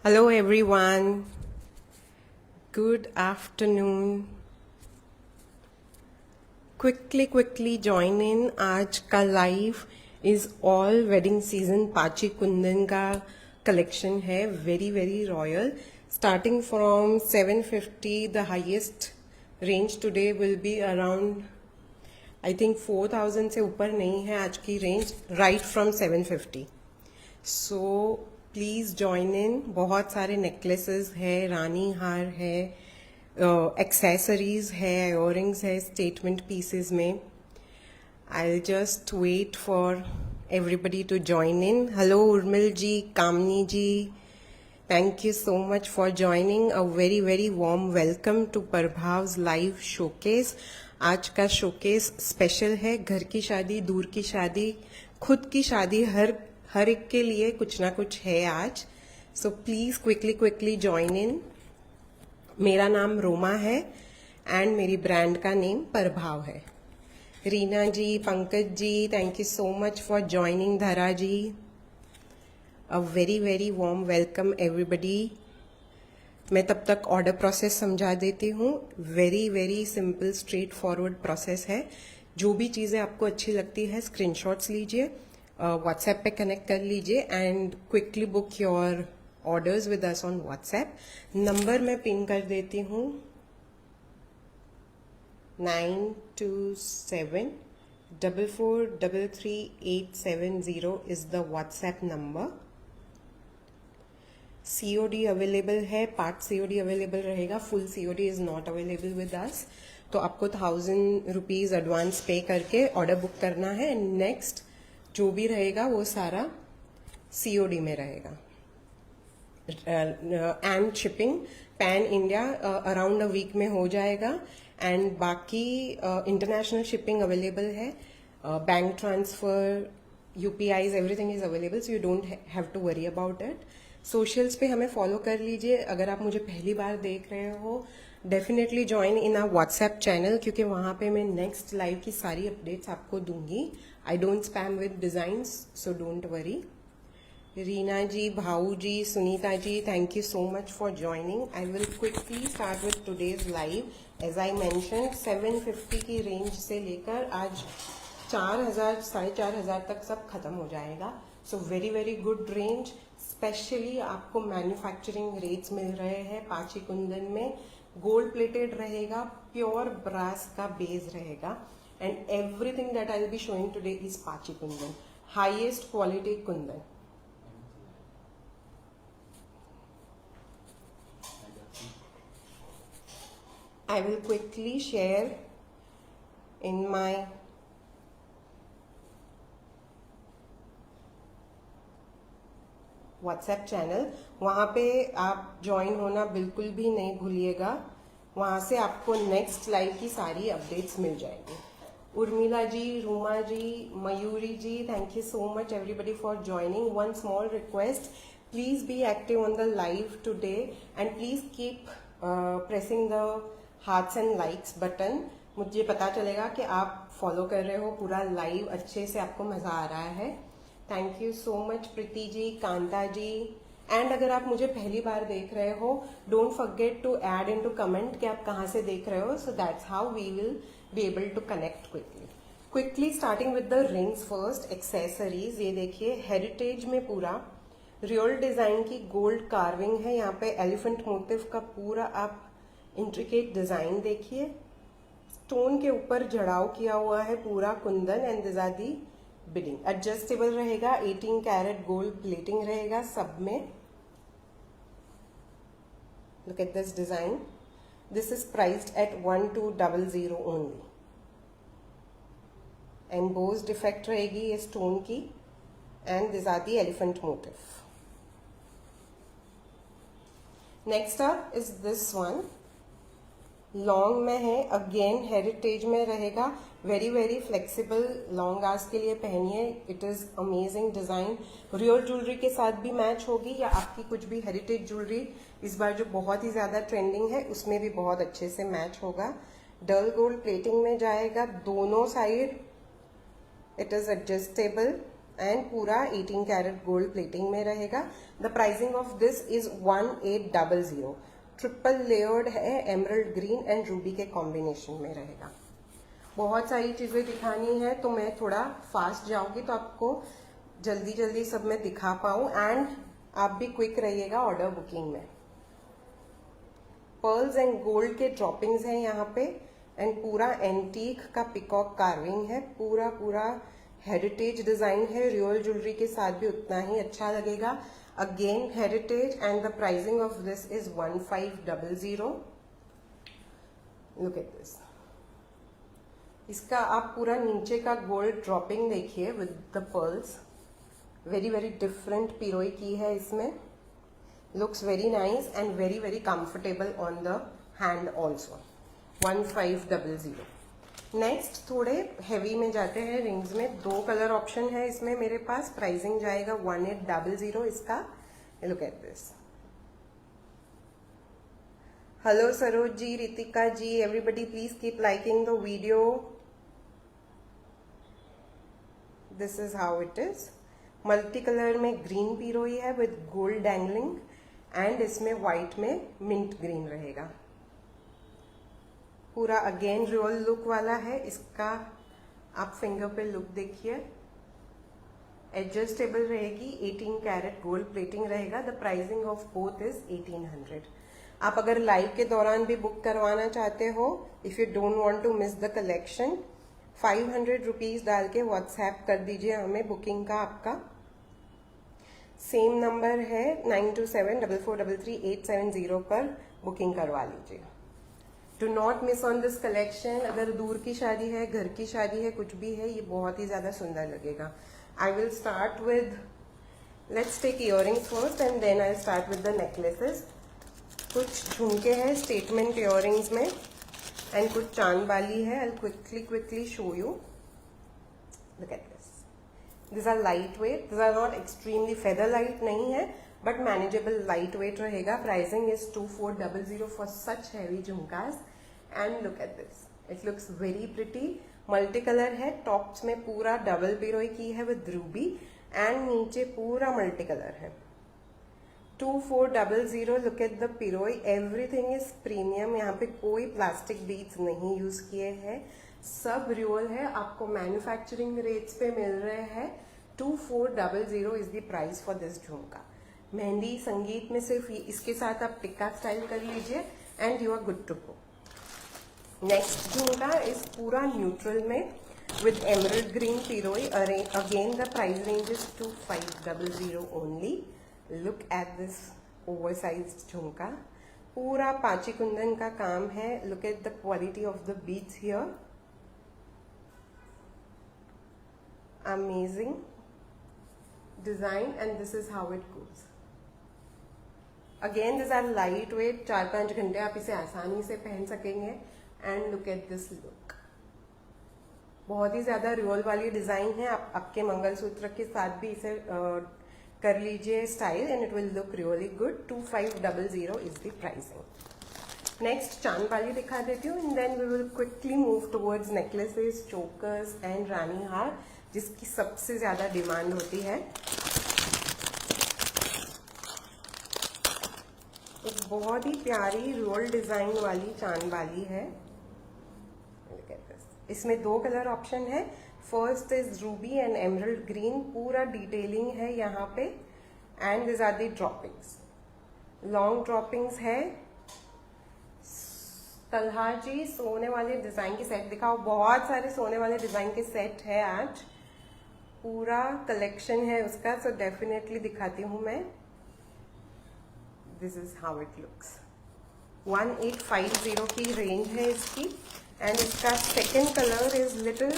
Hello everyone. Good afternoon. Quickly join in. आज का live is all wedding season पाची कुंदन का collection है, very royal. Starting from 750, the highest range today will be around I think 4000 से ऊपर नहीं है आज की range, right from 750. So please join in. बहुत सारे नेकलेसेस है, रानी हार है, एक्सेसरीज है, इयररिंग्स है स्टेटमेंट पीसेस में. I just wait for everybody to join in. Hello Urmil ji, Kamni ji, thank you so much for joining. A very warm welcome to Prabhav's live showcase. आज का शोकेस स्पेशल है. घर की शादी, दूर की शादी, खुद की शादी, हर एक के लिए कुछ ना कुछ है आज. सो प्लीज क्विकली ज्वाइन इन. मेरा नाम रोमा है एंड मेरी ब्रांड का नेम प्रभाव है. Reena ji, Pankaj ji, thank you so much for joining. Dhara ji, a very warm welcome everybody. मैं तब तक ऑर्डर प्रोसेस समझा देती हूँ. Very simple straightforward process है. जो भी चीज़ें आपको अच्छी लगती है स्क्रीनशॉट्स लीजिए, व्हाट्सएप पे कनेक्ट कर लीजिए and quickly book your orders with us on WhatsApp. Number मैं पिन कर देती हूँ. 9274433870 is the WhatsApp number. COD available है, पार्ट COD अवेलेबल रहेगा, full COD is not available with us. तो आपको 1000 रुपीज एडवांस पे करके ऑर्डर बुक करना है. नेक्स्ट जो भी रहेगा वो सारा COD में रहेगा. And shipping pan India around a week में हो जाएगा. एंड बाकी इंटरनेशनल शिपिंग अवेलेबल है. Bank transfer, UPIs, everything is available, so you don't have to worry about it. Socials पे हमें फॉलो कर लीजिए. अगर आप मुझे पहली बार देख रहे हो, definitely join in our WhatsApp channel, क्योंकि वहाँ पे मैं नेक्स्ट लाइव की सारी अपडेट्स आपको दूंगी. I don't spam with designs, so don't worry. Reena ji, Bhau ji, Sunita ji, thank you so much for joining. I will quickly start with today's live. As I mention, 750 की range से लेकर आज 4000 4500 तक सब खत्म हो जाएगा. So very good range. Specially आपको मैन्युफैक्चरिंग रेट्स मिल रहे हैं पाची कुंदन में. गोल्ड प्लेटेड रहेगा, प्योर ब्रास का बेस रहेगा, and everything that I will be showing today is Pachi kundan, highest quality kundan. I will quickly share in my WhatsApp channel. वहाँ पे आप ज्वाइन होना बिल्कुल भी नहीं भूलिएगा. वहाँ से आपको नेक्स्ट लाइव की सारी अपडेट्स मिल जाएंगी. Urmila ji, Ruma ji, Mayuri ji, thank you so much everybody for joining. One small request, please be active on the live today and please keep pressing the hearts and likes button. मुझे पता चलेगा कि आप फॉलो कर रहे हो पूरा लाइव, अच्छे से आपको मजा आ रहा है. Thank you so much Preeti ji, Kanta ji. And अगर आप मुझे पहली बार देख रहे हो, don't forget to add in to comment कि आप कहाँ से देख रहे हो. So that's how we will be able to connect quickly. Starting with the rings first. Accessories, ये देखिए हेरिटेज में पूरा रियल डिजाइन की गोल्ड कार्विंग है. यहाँ पे एलिफेंट मोटिव का पूरा आप इंट्रिकेट डिजाइन देखिए. स्टोन के ऊपर जड़ाव किया हुआ है पूरा kundan, and this are the beading. Adjustable रहेगा, 18 कैरेट गोल्ड प्लेटिंग रहेगा सब में. Look at this design. This is priced at 1200 only. Embossed effect रहेगी ये स्टोन की, and this are the elephant motif. Next up is this one. Long में है, again heritage में रहेगा. वेरी फ्लेक्सिबल, लॉन्ग आर्स के लिए पहनिए. It is amazing design. Real jewellery के साथ भी मैच होगी, या आपकी कुछ भी हेरिटेज ज्वेलरी इस बार जो बहुत ही ज्यादा ट्रेंडिंग है उसमें भी बहुत अच्छे से मैच होगा. डल गोल्ड प्लेटिंग में जाएगा दोनों side. It is adjustable and पूरा 18 कैरेट गोल्ड प्लेटिंग में रहेगा। The pricing of this is 1800। Triple layered है, एमरल्ड ग्रीन एंड रूबी के कॉम्बिनेशन में रहेगा। बहुत सारी चीजें दिखानी है तो मैं थोड़ा फास्ट जाऊंगी तो आपको जल्दी जल्दी सब मैं दिखा पाऊं, एंड आप भी क्विक रहिएगा ऑर्डर बुकिंग में। पर्ल्स एंड गोल्ड के ड्रॉपिंग्स हैं यहाँ पे, एंड पूरा एंटीक का पिकॉक कार्विंग है, पूरा पूरा हेरिटेज डिजाइन है। रियल ज्वेलरी के साथ भी उतना ही अच्छा लगेगा। Again heritage, and the pricing of this is 1500। Look at this. इसका आप पूरा नीचे का गोल्ड ड्रॉपिंग देखिए with the pearls, very very different पिरोई की है इसमें। Looks very nice and very very comfortable on the hand also. 1500। Next थोड़े हैवी में जाते हैं रिंग्स में। 2 कलर ऑप्शन है इसमें मेरे पास। प्राइसिंग जाएगा 1800 इसका। Look at this. Hello Saroj ji, Ritika ji, everybody please keep liking the video. This is how it is. Multi colour में ग्रीन पिरोई है विद गोल्ड डैंगलिंग, एंड इसमें व्हाइट में मिंट ग्रीन रहेगा। पूरा अगेन रियल लुक वाला है इसका। आप फिंगर पे लुक देखिए, एडजस्टेबल रहेगी, 18 कैरेट गोल्ड प्लेटिंग रहेगा। The pricing of both is 1800। आप अगर लाइव के दौरान भी बुक करवाना चाहते हो, if you don't want to miss the collection, 500 rupees डाल के व्हाट्सएप कर दीजिए हमें बुकिंग का आपका। सेम नंबर है 9274433870 पर बुकिंग करवा लीजिए। Do not miss on this collection. अगर दूर की शादी है, घर की शादी है, कुछ भी है, ये बहुत ही ज्यादा सुंदर लगेगा। I will start with, let's take earrings first and then I start with the necklaces. कुछ झुमके हैं स्टेटमेंट इयररिंग्स में, एंड कुछ चांद वाली है। I quickly show you. Look at this. This are light weight, this are not extremely feather light नहीं है, बट मैनेजेबल लाइट वेट रहेगा। Pricing is 2400 for such heavy jhumkas. And look at this, it looks very pretty. Multi colour है, tops में पूरा double पिरोई की है with Ruby, and नीचे पूरा मल्टी कलर है। 2400। लुक एट द पिरोई, एवरीथिंग इज प्रीमियम। यहाँ पे कोई प्लास्टिक बीड्स नहीं यूज किए हैं, सब रियल है। आपको मैन्युफैक्चरिंग रेट्स पे मिल रहे हैं। 2400 is the price for this झुमका। मेहंदी संगीत में सिर्फ इसके साथ आप टिक्का स्टाइल कर लीजिए and you are good to go. Next jhumka इस पूरा न्यूट्रल में विद एमरल्ड ग्रीन पिरोई। Again the price range is 2500 only. Look at this oversized jhumka, पूरा पांची कुंदन का काम है। Look at the quality of the beads here, amazing design, and this is how it goes. Again these are lightweight, 4-5 घंटे आप इसे आसानी से पहन सकेंगे। And look at this look, बहुत ही ज्यादा रियल वाली डिजाइन है। आप आपके मंगलसूत्र के साथ भी इसे कर लीजिए style, and it will look really good. 2500 is the pricing. Next चांद वाली दिखा देती हूँ, and then we will quickly move towards necklaces, chokers and rani haar, जिसकी सबसे ज्यादा डिमांड होती है। एक बहुत ही प्यारी रोल डिजाइन वाली चांद वाली है। इसमें 2 कलर ऑप्शन है। First is ruby and emerald green, पूरा डिटेलिंग है यहाँ पे, and this are the droppings, long droppings है। तलहा जी सोने वाले डिजाइन के सेट दिखाओ। बहुत सारे सोने वाले डिजाइन के सेट है, आज पूरा कलेक्शन है उसका, सो डेफिनेटली दिखाती हूं मैं। This is how it looks. 1850 की रेंज है इसकी, एंड इसका second colour is little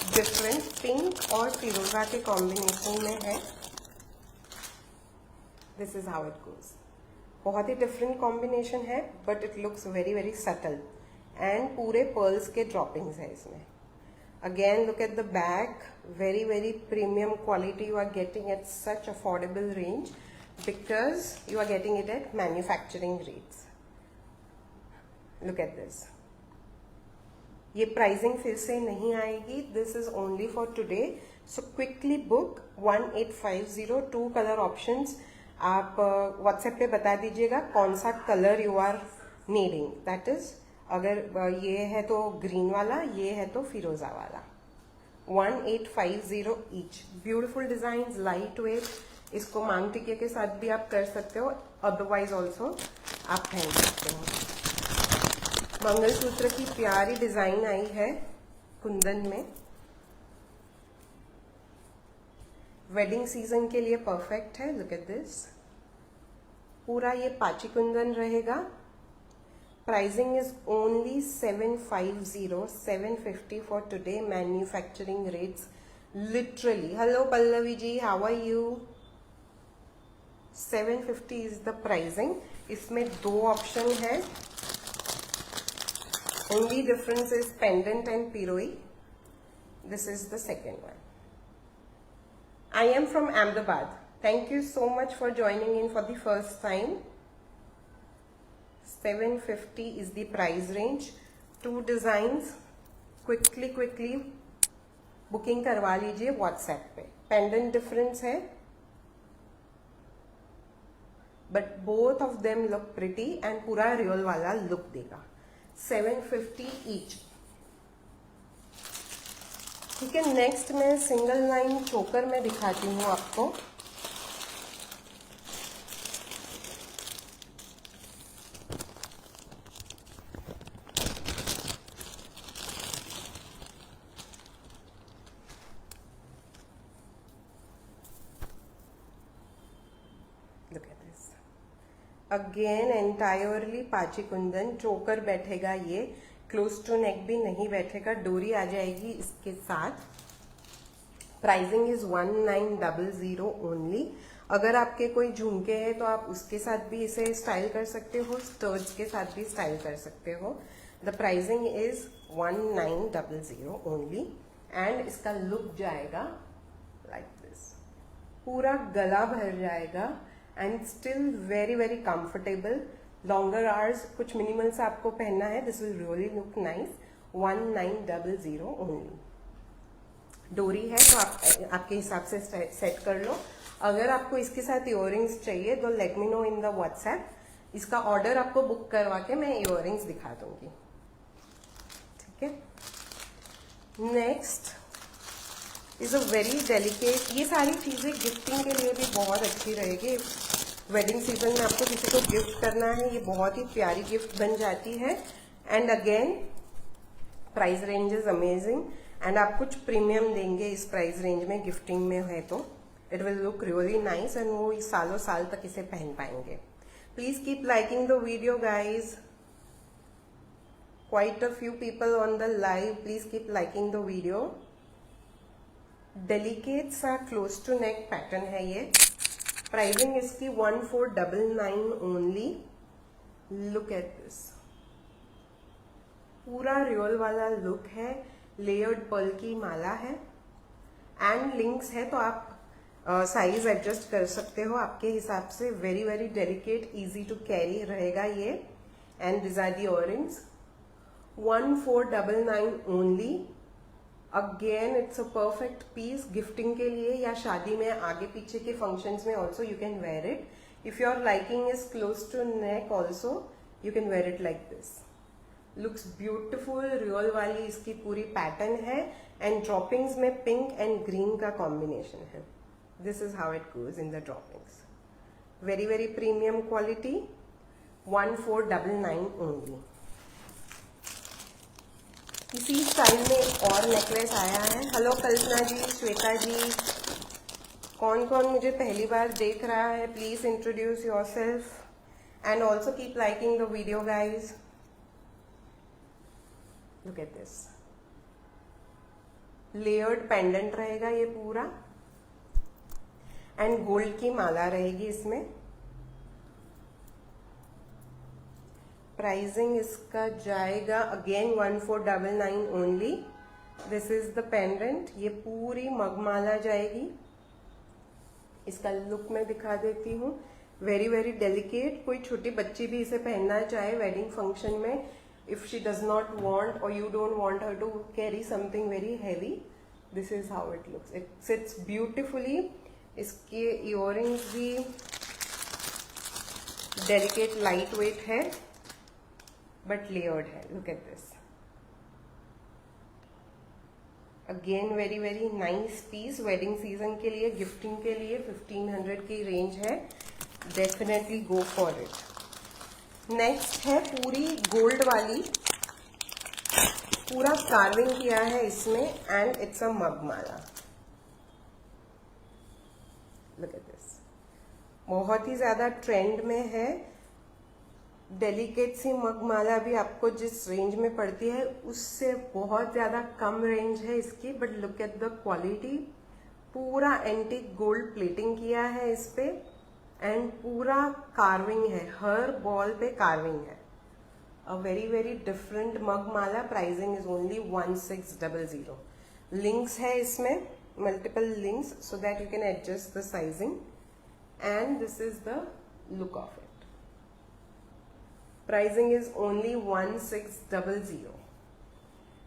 different, pink और फिरोजा के कॉम्बिनेशन में है। This is how it goes. बहुत ही डिफरेंट कॉम्बिनेशन है, but it looks very very subtle, and पूरे पर्ल्स के ड्रॉपिंग्स है इसमें। Again, look at the back, very very premium quality you are getting at such affordable range, because you are getting it at manufacturing rates. Look at this, ये pricing फिर से नहीं आएगी, this is only for today. So quickly book 1850। 2 colour options. आप WhatsApp पे बता दीजिएगा कौन सा colour you are needing, that is अगर ये है तो ग्रीन वाला, ये है तो फिरोजा वाला। 1850 each. Beautiful design, light weight. इसको मांग टिके के साथ भी आप कर सकते हो, अदरवाइज ऑल्सो आप पहन सकते हो। मंगलसूत्र की प्यारी डिजाइन आई है कुंदन में, वेडिंग सीजन के लिए परफेक्ट है। लुक एट दिस, पूरा ये पाची कुंदन रहेगा। Pricing is only 750, 750 for today. Manufacturing rates literally. Hello Pallavi ji, how are you? 750 is the pricing. इसमें 2 ऑप्शन है, only difference is pendant and piroi. This is the second one. I am from Ahmedabad. Thank you so much for joining in for the first time. 750 is the price range. 2 designs. quickly booking करवा लीजिए WhatsApp पे। pendant difference है, but both of them look pretty and पूरा real वाला look देगा। 750 each. ठीक है, next मैं सिंगल लाइन चोकर में दिखाती हूँ आपको। Look at this. Again entirely पाची कुंदन। चोकर बैठेगा, ये क्लोज टू नेक भी नहीं बैठेगा, डोरी आ जाएगी इसके साथ। Pricing is 1900 only. अगर आपके कोई झुमके हैं तो आप उसके साथ भी इसे स्टाइल कर सकते हो, स्टर्ड्स के साथ भी स्टाइल कर सकते हो। The pricing is 1900 only. And इसका लुक जाएगा लाइक दिस, पूरा गला भर जाएगा and still very very comfortable. Longer hours, कुछ मिनिमल से आपको पहनना है, this will really look nice. 1900 only. डोरी है तो आप आपके हिसाब से सेट कर लो। अगर आपको इसके साथ इयररिंग्स चाहिए तो let me know in the WhatsApp. इसका ऑर्डर आपको बुक करवा के मैं इयररिंग्स दिखा दूंगी। ठीक है, next is a very delicate. ये सारी चीजें गिफ्टिंग के लिए भी बहुत अच्छी रहेगी। वेडिंग सीजन में आपको किसी को गिफ्ट करना है, ये बहुत ही प्यारी गिफ्ट बन जाती है। And again price range is amazing and आप कुछ प्रीमियम देंगे इस प्राइस रेंज में, गिफ्टिंग में है तो it will look really nice and वो सालों साल तक इसे पहन पाएंगे। Please keep liking the video guys. Quite a few people on the live, please keep liking the video. Delicate सा क्लोज टू नेक पैटर्न है ये। प्राइसिंग इसकी 1499 ओनली। लुक एट दिस, पूरा रियल वाला लुक है। लेयर्ड पर्ल की माला है and links है तो आप साइज एडजस्ट कर सकते हो आपके हिसाब से। Very very delicate, easy to carry रहेगा ये। And this are the earrings. 1499 only. Again it's a perfect piece gifting के लिए या शादी में आगे पीछे के फंक्शंस में also you can wear it. If your liking is close to neck also you can wear it like this. Looks beautiful. Real वाली इसकी पूरी पैटर्न है एंड ड्रॉपिंग्स में पिंक एंड ग्रीन का कॉम्बिनेशन है। This is how it goes in the droppings. Very very premium quality. 1499 only. इसी style में एक और नेकलेस आया है। हेलो कल्पना जी, श्वेता जी, कौन कौन मुझे पहली बार देख रहा है please introduce yourself and also keep liking the video guys. Look at this, layered pendant रहेगा ये पूरा एंड गोल्ड की माला रहेगी इसमें। प्राइसिंग इसका जाएगा again 1499 only. This is the pendant. ये पूरी मगमाला जाएगी। इसका लुक मैं दिखा देती हूँ। Very very delicate. कोई छोटी बच्ची भी इसे पहनना चाहे वेडिंग फंक्शन में, if she does not want or you don't want her to carry something very heavy, this is how it looks. It sits beautifully. इसके earrings भी delicate lightweight है but layered है. Look at this. Again very very nice piece. Wedding season के लिए, gifting के लिए 1500 की range है. Definitely go for it. Next है पूरी गोल्ड वाली, पूरा कार्विंग किया है इसमें एंड इट्स अ मगमाला. Look at this. बहुत ही ज्यादा ट्रेंड में है. डेलिकेट सी मगमाला भी आपको जिस रेंज में पड़ती है उससे बहुत ज्यादा कम रेंज है इसकी. But look at the quality. पूरा एंटीक गोल्ड प्लेटिंग किया है इस पे एंड पूरा कार्विंग है. हर बॉल पे कार्विंग है. अ वेरी वेरी डिफरेंट मगमाला. Pricing is only 1600. लिंक्स है इसमें, multiple links, so that you can adjust the sizing. And this is the look of it. Pricing is only 1600.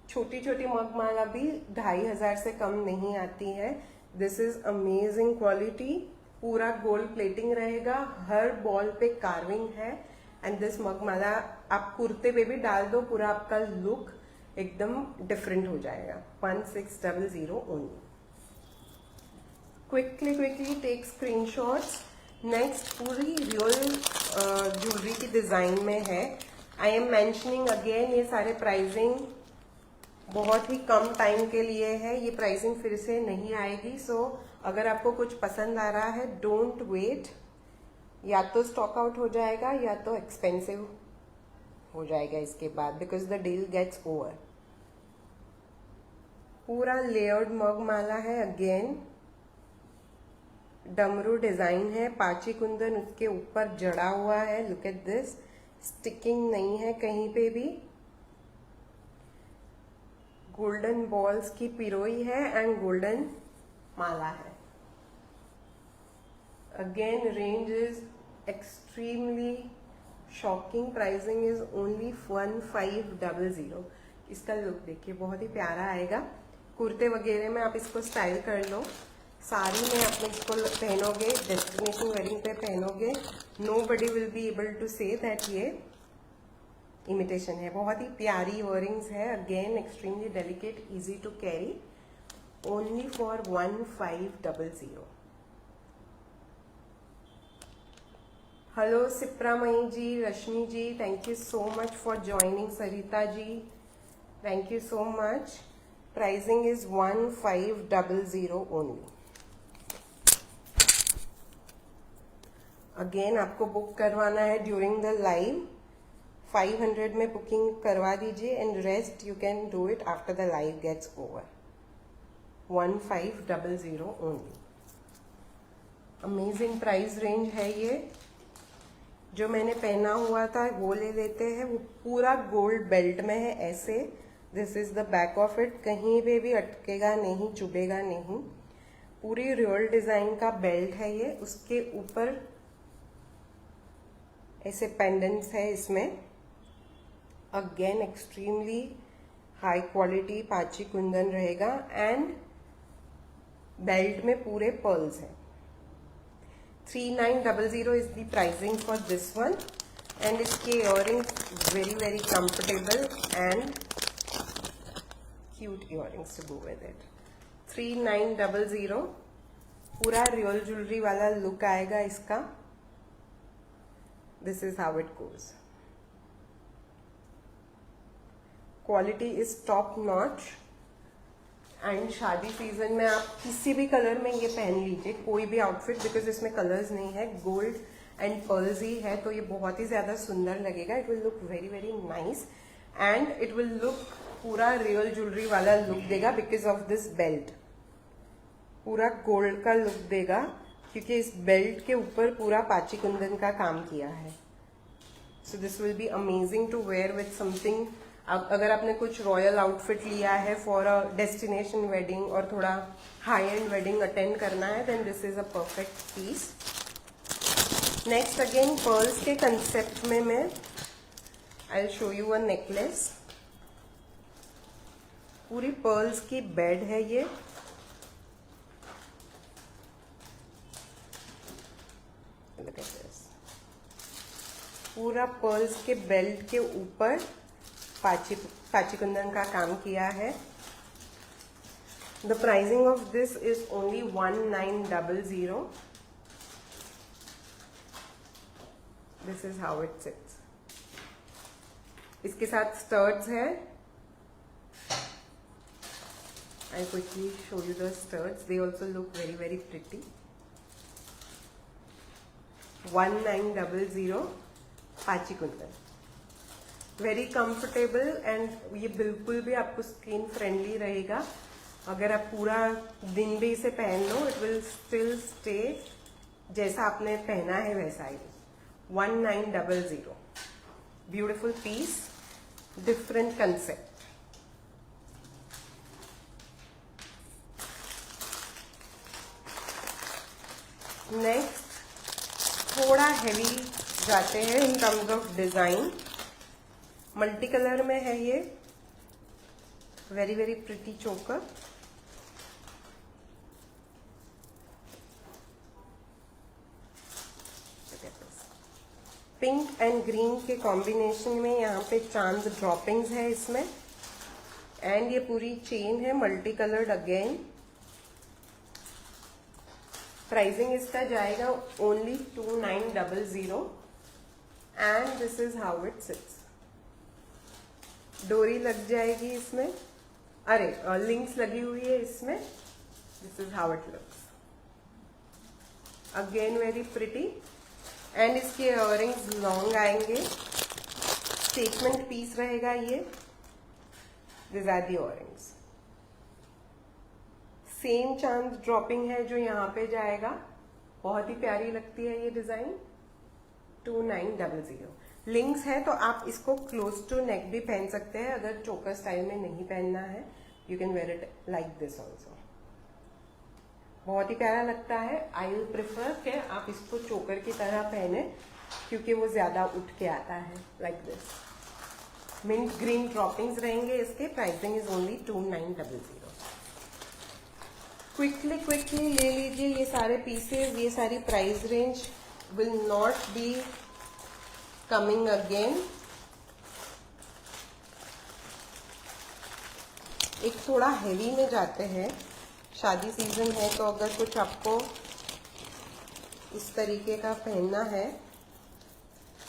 छोटी छोटी मगमाला भी 2500 से कम नहीं आती है. This is amazing quality. पूरा गोल्ड प्लेटिंग रहेगा, हर बॉल पे कार्विंग है एंड दिस मगमाला आप कुर्ते पे भी डाल दो, पूरा आपका लुक एकदम डिफरेंट हो जाएगा. 1600 only. Quickly take screenshots. Next पूरी रियल ज्वेलरी की डिजाइन में है. आई एम मेंशनिंग अगेन, ये सारे प्राइसिंग बहुत ही कम टाइम के लिए है. ये प्राइसिंग फिर से नहीं आएगी. सो अगर आपको कुछ पसंद आ रहा है, डोंट वेट. या तो स्टॉक आउट हो जाएगा या तो एक्सपेंसिव हो जाएगा इसके बाद, because the deal gets over. पूरा लेयर्ड मगमाला है. अगेन डमरू डिजाइन है. पाची कुंदन उसके ऊपर जड़ा हुआ है. Look at this. स्टिकिंग नहीं है कहीं पे भी. गोल्डन बॉल्स की पिरोई है एंड गोल्डन माला है. Again range is extremely shocking. Pricing is only 1500. इसका लुक देखिए, बहुत ही प्यारा आएगा. कुर्ते वगैरह में आप इसको स्टाइल कर लो. साड़ी में आप इसको पहनोगे, डेस्टिनेशन वेडिंग पे पहनोगे, nobody will be able to say that ये इमिटेशन है. बहुत ही प्यारी इयररिंग्स है. Again extremely delicate, easy to carry. Only for 1500. Hello Sipramayi ji, Rashmi ji, thank you so much for joining. Sarita ji, thank you so much. Pricing is 1500 only. Again आपको book करवाना है during the live. 500 में बुकिंग करवा दीजिए and rest you can do it after the live gets over. 1500 only. Amazing price range है ये. जो मैंने पहना हुआ था वो ले लेते हैं. वो पूरा गोल्ड बेल्ट में है ऐसे. This is the back of it. कहीं पे भी अटकेगा नहीं, चुभेगा नहीं. पूरी रियल डिजाइन का बेल्ट है ये. उसके ऊपर ऐसे पेंडेंट्स है इसमें. अगेन एक्सट्रीमली हाई क्वालिटी पाची कुंदन रहेगा एंड बेल्ट में पूरे पर्ल्स हैं. 3900 is the pricing for this one and इसके earrings very very comfortable and cute earrings to go with it. 3900. पूरा रियल ज्वेलरी वाला लुक आएगा इसका. This is how it goes. Quality is top notch. And शादी season में आप किसी भी कलर में ये पहन लीजिए, कोई भी आउटफिट, बिकॉज इसमें कलर्स नहीं है, गोल्ड एंड पर्ल्स ही है, तो ये बहुत ही ज्यादा सुंदर लगेगा. It will look very very nice and it will look पूरा रियल ज्वेलरी वाला लुक देगा बिकॉज ऑफ दिस बेल्ट. पूरा गोल्ड का लुक देगा क्योंकि इस बेल्ट के ऊपर पूरा पाची कुंदन का काम किया है. So this will be amazing to wear with something. अगर आपने कुछ रॉयल आउटफिट लिया है फॉर अ डेस्टिनेशन वेडिंग और थोड़ा हाई एंड वेडिंग अटेंड करना है, then this is a perfect piece. Next again pearls के कंसेप्ट में मैं I will show you a necklace. पूरी पर्ल्स की बेड है ये। Look at this. पूरा पर्ल्स के बेल्ट के ऊपर पाची कुंदन का काम किया है। The pricing of this is only 1900। This is how it sits. इसके साथ स्टर्ट्स है। I quickly show you the studs, they also look very very pretty. 1900 पाची कुंदन, वेरी कंफर्टेबल एंड ये बिल्कुल भी आपको स्किन फ्रेंडली रहेगा। अगर आप पूरा दिन भी इसे पहन लो, इट विल स्टिल स्टे जैसा आपने पहना है वैसा ही। 1900, beautiful piece, different concept. Next थोड़ा हैवी जाते हैं in terms of design. Multi colour में है ये, very very pretty choker. Pink and green के कॉम्बिनेशन में यहाँ पे चांद ड्रॉपिंग्स है इसमें, एंड ये पूरी चेन है मल्टी कलर्ड अगेन। प्राइसिंग इसका जाएगा only 2900 and this is how it seats. डोरी लग जाएगी इसमें, अरे लिंक्स लगी हुई है इसमें। This is how it looks, again very pretty. And इसके इयररिंग्स लॉन्ग आएंगे, स्टेटमेंट पीस रहेगा ये। This are the earrings. Same चांद ड्रॉपिंग है जो यहाँ पे जाएगा, बहुत ही प्यारी लगती है ये डिजाइन। 2900 लिंक्स है, तो आप इसको क्लोज टू नेक भी पहन सकते हैं। अगर चोकर स्टाइल में नहीं पहनना है, you can wear it like this also. बहुत ही प्यारा लगता है। आई विल प्रिफर कि आप इसको चोकर की तरह पहने, क्योंकि वो ज्यादा उठ के आता है like this. Mint green droppings रहेंगे इसके। Pricing is only 2900। क्विकली ले लीजिए ये सारे पीसेस। ये सारी price range will not be coming again. एक थोड़ा हेवी में जाते हैं, शादी सीजन है, तो अगर कुछ आपको इस तरीके का पहनना है।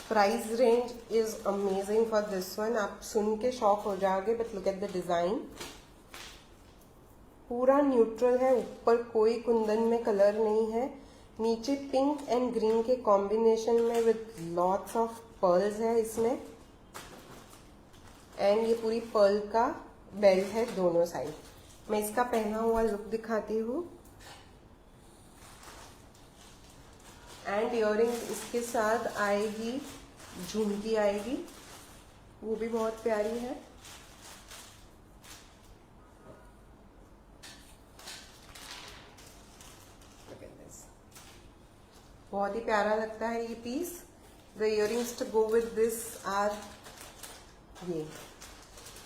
Price range is amazing for this one. आप सुन के शॉक हो जाओगे, but look at the design. पूरा न्यूट्रल है, ऊपर कोई कुंदन में कलर नहीं है। नीचे पिंक एंड ग्रीन के कॉम्बिनेशन में विद लॉट्स ऑफ पर्ल्स है इसमें। एंड ये पूरी पर्ल का बेल्ट है दोनों साइड। मैं इसका पहना हुआ लुक दिखाती हूँ। एंड इयररिंग इसके साथ आएगी, झुमकी आएगी, वो भी बहुत प्यारी है। बहुत ही प्यारा लगता है ये पीस। The earrings to go with this are ये,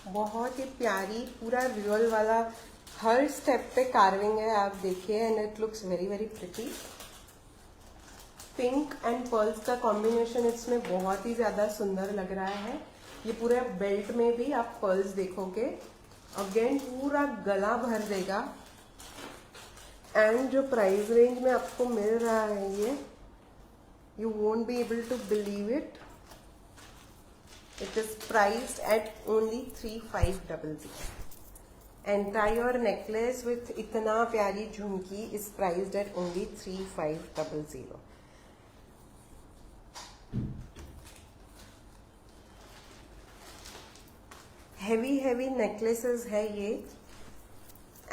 बहुत ही प्यारी, पूरा रियल वाला, हर स्टेप पे कार्विंग है, आप देखिए। And it looks very very pretty. Pink and pearls का कॉम्बिनेशन इसमें बहुत ही ज्यादा सुंदर लग रहा है। ये पूरे बेल्ट में भी आप पर्ल्स देखोगे, अगेन पूरा गला भर देगा। एंड जो प्राइस रेंज में आपको मिल रहा है ये, you won't be able to believe it. It is priced at only 3500. Entire necklace with इतना प्यारी झुमकी is priced at only 3500. heavy necklaces है ये,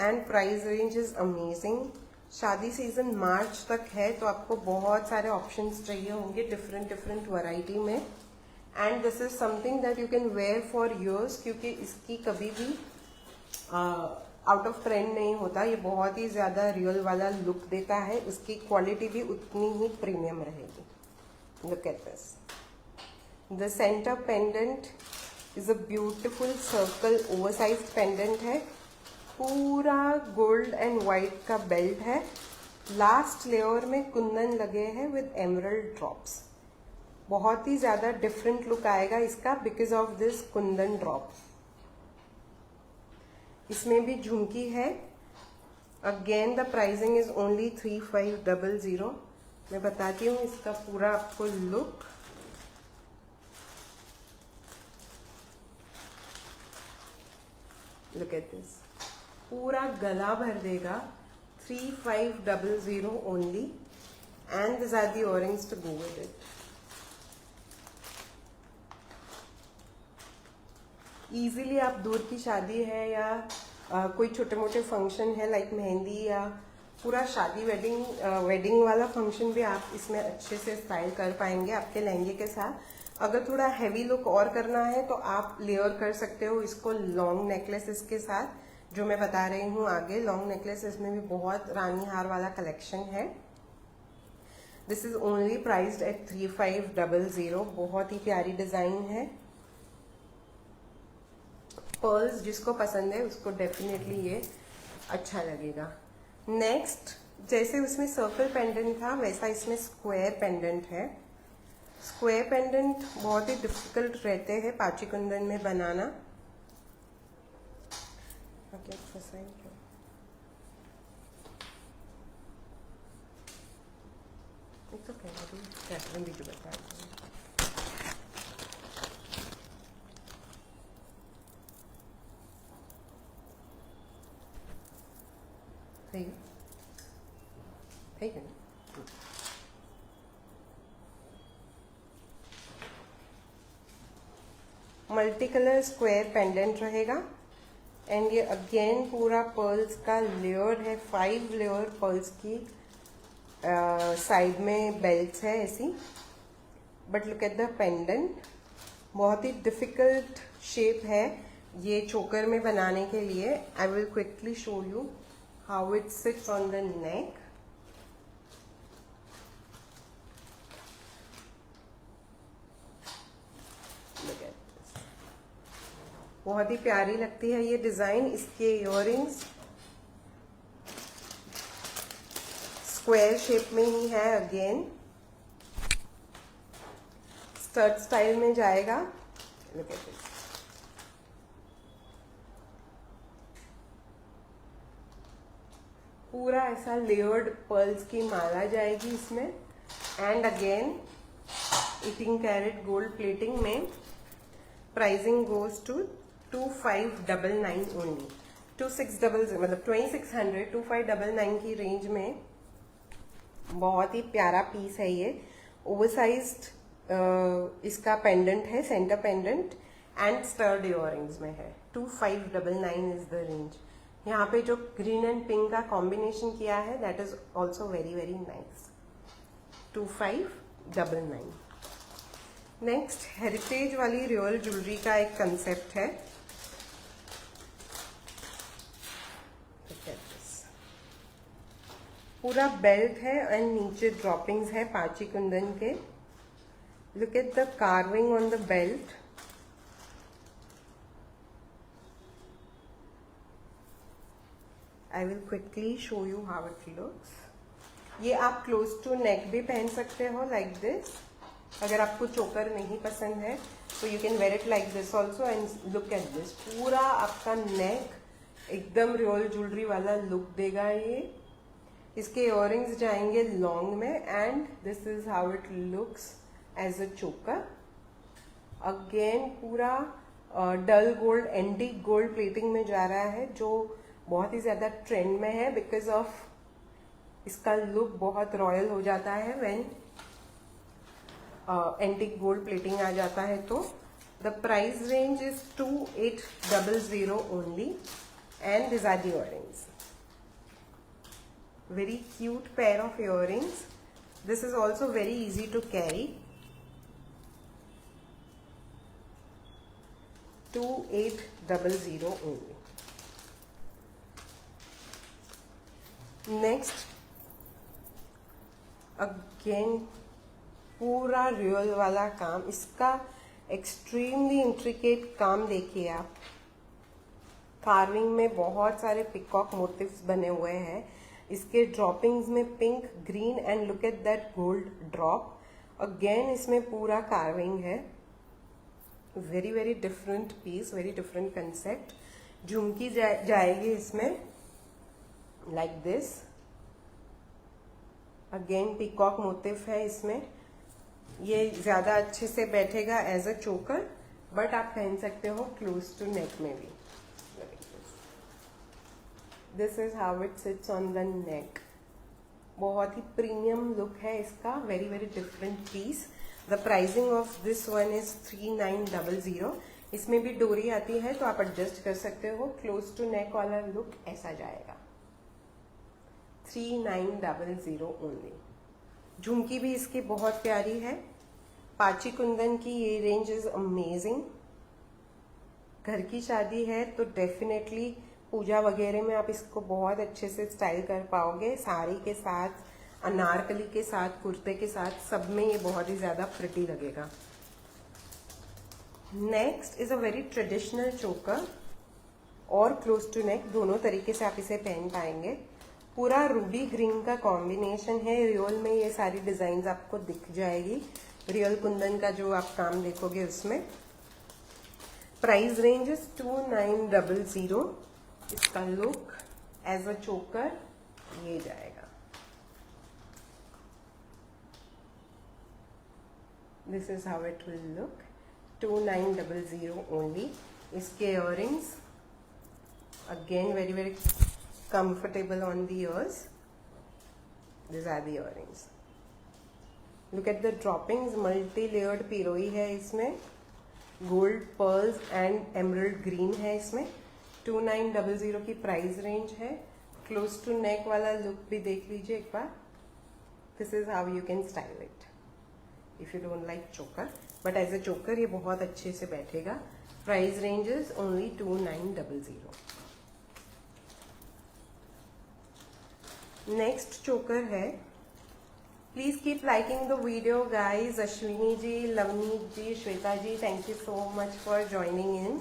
and price range is amazing. शादी सीजन मार्च तक है, तो आपको बहुत सारे ऑप्शंस चाहिए होंगे डिफरेंट वैरायटी में। And this is something that you can where for years, क्योंकि इसकी कभी भी आउट ऑफ ट्रेंड नहीं होता। ये बहुत ही ज्यादा रियल वाला लुक देता है। इसकी क्वालिटी भी उतनी ही प्रीमियम रहेगी। Look at this, the centre pendant is a beautiful circle oversized pendant है, पूरा गोल्ड एंड वाइट का बेल्ट है, लास्ट लेयर में कुंदन लगे हैं विद एमरल्ड ड्रॉप्स। बहुत ही ज्यादा डिफरेंट लुक आएगा इसका because of this Kundan drop. इसमें भी झुमकी है। Again the pricing is only 3500। मैं बताती हूँ इसका पूरा आपको लुक। लुक एट दिस, पूरा गला भर देगा। 3500 only, and this are the earrings to go with it. Easily आप दूर की शादी है या कोई छोटे मोटे फंक्शन है लाइक मेहंदी या पूरा शादी वेडिंग वाला फंक्शन भी आप इसमें अच्छे से स्टाइल कर पाएंगे आपके लहंगे के साथ। अगर थोड़ा हैवी लुक और करना है तो आप लेयर कर सकते हो इसको लॉन्ग नेकलेसेस के साथ, जो मैं बता रही हूँ आगे। लॉन्ग नेकलेसेस में भी बहुत रानी हार वाला कलेक्शन है। This is only priced eight 3500। बहुत ही प्यारी डिजाइन है। पर्ल्स जिसको पसंद है उसको डेफिनेटली ये अच्छा लगेगा। नेक्स्ट, जैसे उसमें सर्कल पेंडेंट था वैसा इसमें स्क्वायर पेंडेंट है। स्क्वायर पेंडेंट बहुत ही डिफिकल्ट रहते हैं पाची कुंदन में बनाना। वीडियो बता रही हूँ। ठीक है। मल्टी कलर स्क्वायर पेंडेंट रहेगा एंड ये अगेन पूरा पर्ल्स का लेयर है। 5 लेयर पर्ल्स की साइड में बेल्ट्स है ऐसी। But look at the pendant, बहुत ही डिफिकल्ट शेप है ये चोकर में बनाने के लिए। आई will quickly show you how it sits on the neck. बहुत ही प्यारी लगती है ये डिजाइन। इसके इयररिंग्स स्क्वायर शेप में ही है। अगेन स्टड स्टाइल में जाएगा। लुक एट दिस, पूरा ऐसा लेयर्ड पर्ल्स की माला जाएगी इसमें। And again 18 carat gold plating में। Pricing goes to 2599 only. 2600 मतलब 2600 2599 की रेंज में। बहुत ही प्यारा पीस है ये। ओवरसाइज्ड इसका पेंडेंट है, centre pendant and stud earrings में है। 2599 इज द रेंज। यहाँ पे जो ग्रीन एंड पिंक का कॉम्बिनेशन किया है that is also very very nice. 2599। Next, heritage वाली रियल ज्वेलरी का एक कंसेप्ट है। पूरा बेल्ट है एंड नीचे ड्रॉपिंग्स है पाची कुंदन के। Look at the carving on the belt. I will quickly show you how it looks. ये आप क्लोज टू नेक भी पहन सकते हो लाइक दिस। अगर आपको चोकर नहीं पसंद है तो you can wear it like this also. And look at this, पूरा आपका नेक एकदम रियल ज्वेलरी वाला लुक देगा ये। इसके इयररिंग्स जाएंगे लॉन्ग में and this is how it looks as a choker. Again पूरा dull gold antique gold plating में जा रहा है, जो बहुत ही ज्यादा ट्रेंड में है बिकॉज ऑफ इसका लुक बहुत रॉयल हो जाता है व्हेन एंटीक गोल्ड प्लेटिंग आ जाता है। तो the price range is 2800 only and this are the earrings. Very cute pair of earrings. This is also very easy to carry. 2800 only. Next, again पूरा real वाला काम। इसका एक्सट्रीमली इंट्रिकेट काम देखिए आप। कार्विंग में बहुत सारे पिकॉक मोटिव्स बने हुए हैं। इसके ड्रॉपिंग्स में pink, green and look at that gold drop. Again इसमें पूरा कार्विंग है। Very very different piece, very different concept. Jhumki जाएगी इसमें like this. Again peacock motif है इसमें। ये ज्यादा अच्छे से बैठेगा एज अ चोकर, बट आप पहन सकते हो क्लोज टू नेक में भी। This is how it sits on the neck. बहुत ही प्रीमियम लुक है इसका। Very very different piece. The pricing of this one is 3900। इसमें भी डोरी आती है तो आप एडजस्ट कर सकते हो। क्लोज टू नेक वाला लुक ऐसा जाएगा। 3900 ओनली। झुमकी भी इसकी बहुत प्यारी है। पाची कुंदन की ये रेंज इज अमेजिंग। घर की शादी है तो डेफिनेटली पूजा वगैरह में आप इसको बहुत अच्छे से स्टाइल कर पाओगे। साड़ी के साथ, अनारकली के साथ, कुर्ते के साथ, सब में ये बहुत ही ज्यादा प्रिटी लगेगा। Next is a very traditional चोकर और क्लोज टू नेक, दोनों तरीके से आप इसे पहन पाएंगे। पूरा रूबी ग्रीन का कॉम्बिनेशन है। रियल में ये सारी डिजाइन आपको दिख जाएगी। रियल कुंदन का जो आप काम देखोगे उसमें। Price range is 2900। इसका लुक एज अ चोकर ये जाएगा। This is how it will look. 2900 only. इसके earrings again very very comfortable on the ears. These are the earrings. Look at the droppings. Multi-layered पिरोई है इसमें। Gold, pearls and emerald green है इसमें। 2900 की price range है। Close to neck वाला look भी देख लीजिए एक बार। This is how you can style it if you don't like choker, but as a choker ये बहुत अच्छे से बैठेगा। Price range is only 2900। Next choker है। Please keep liking the video guys. Ashwini ji, Lovneet ji, Shweta ji, thank you so much for joining in.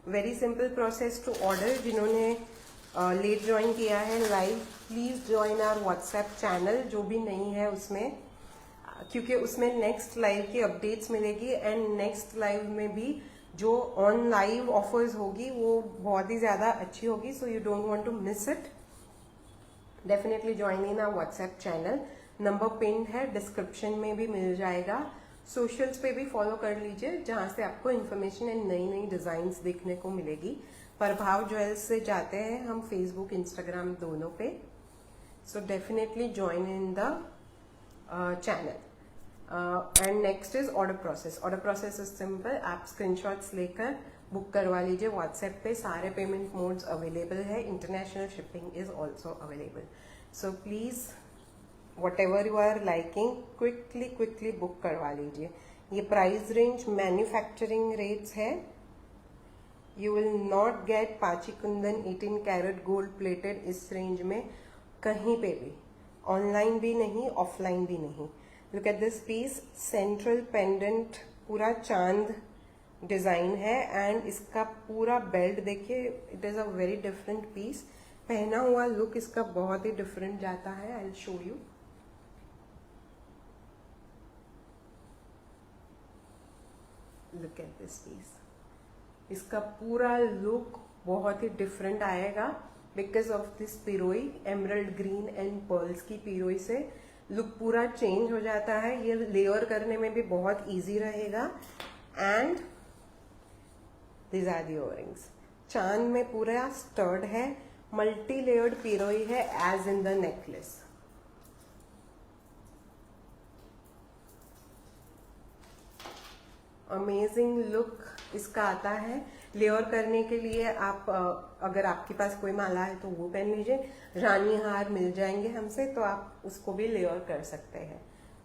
Very simple process to order. जिन्होंने late join किया है live, please join our WhatsApp channel, जो भी नहीं है उसमें, क्योंकि उसमें नेक्स्ट लाइव की अपडेट्स मिलेगी एंड नेक्स्ट लाइव में भी जो ऑन लाइव ऑफर्स होगी वो बहुत ही ज्यादा अच्छी होगी। So you don't want to miss it. Definitely join in our WhatsApp channel. Number pin है, डिस्क्रिप्शन में भी मिल जाएगा। सोशल्स पे भी फॉलो कर लीजिए, जहां से आपको इन्फॉर्मेशन एंड नई नई डिजाइन्स देखने को मिलेगी। प्रभाव ज्वेल्स से जाते हैं हम फेसबुक, इंस्टाग्राम दोनों पे। So definitely join in the channel. And next is order process. Order process is simple. आप स्क्रीनशॉट्स लेकर बुक करवा लीजिए व्हाट्सएप पे। सारे पेमेंट मोड्स अवेलेबल है। International shipping is also available. So please whatever you are liking, quickly book करवा लीजिए। ये प्राइस रेंज मैन्युफैक्चरिंग रेट्स है। You will not get pachi kundan 18 carat gold plated इस रेंज में कहीं पे भी, ऑनलाइन भी नहीं, ऑफलाइन भी नहीं। Look at this piece. Central pendant पूरा चांद डिजाइन है एंड इसका पूरा बेल्ट देखिए। It is a very different piece. पहना हुआ लुक इसका बहुत ही डिफरेंट जाता है। I will show you. Look at this piece. इसका पूरा लुक बहुत ही डिफरेंट आएगा बिकॉज ऑफ दिस पिरोई। एमरल्ड ग्रीन एंड पर्ल्स की पिरोई से लुक पूरा चेंज हो जाता है। ये लेयर करने में भी बहुत इजी रहेगा। And These are the earrings. चांद में पूरा स्टर्ड है। मल्टी लेयर्ड पिरोई है as in the necklace. Amazing look इसका आता है। लेयर करने के लिए आप अगर आपके पास कोई माला है तो वो पहन लीजिए। रानी हार मिल जाएंगे हमसे तो आप उसको भी लेयर कर सकते हैं।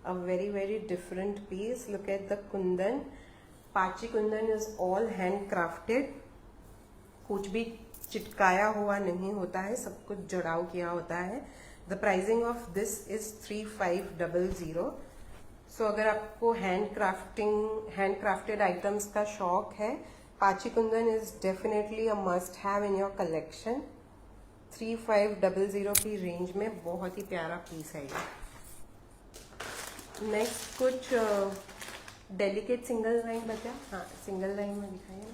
A very very different piece. Look at the kundan. Pachi kundan is all handcrafted. कुछ भी चिटकाया हुआ नहीं होता है, सब कुछ जड़ाव किया होता है। The pricing of this is 3500। सो अगर आपको हैंड क्राफ्टेड आइटम्स का शौक है, पाची kundan is definitely a must have in your collection. 3500 की रेंज में बहुत ही प्यारा पीस है ये। नेक्स्ट कुछ डेलिकेट सिंगल लाइन बचा, हाँ सिंगल लाइन में दिखाइए।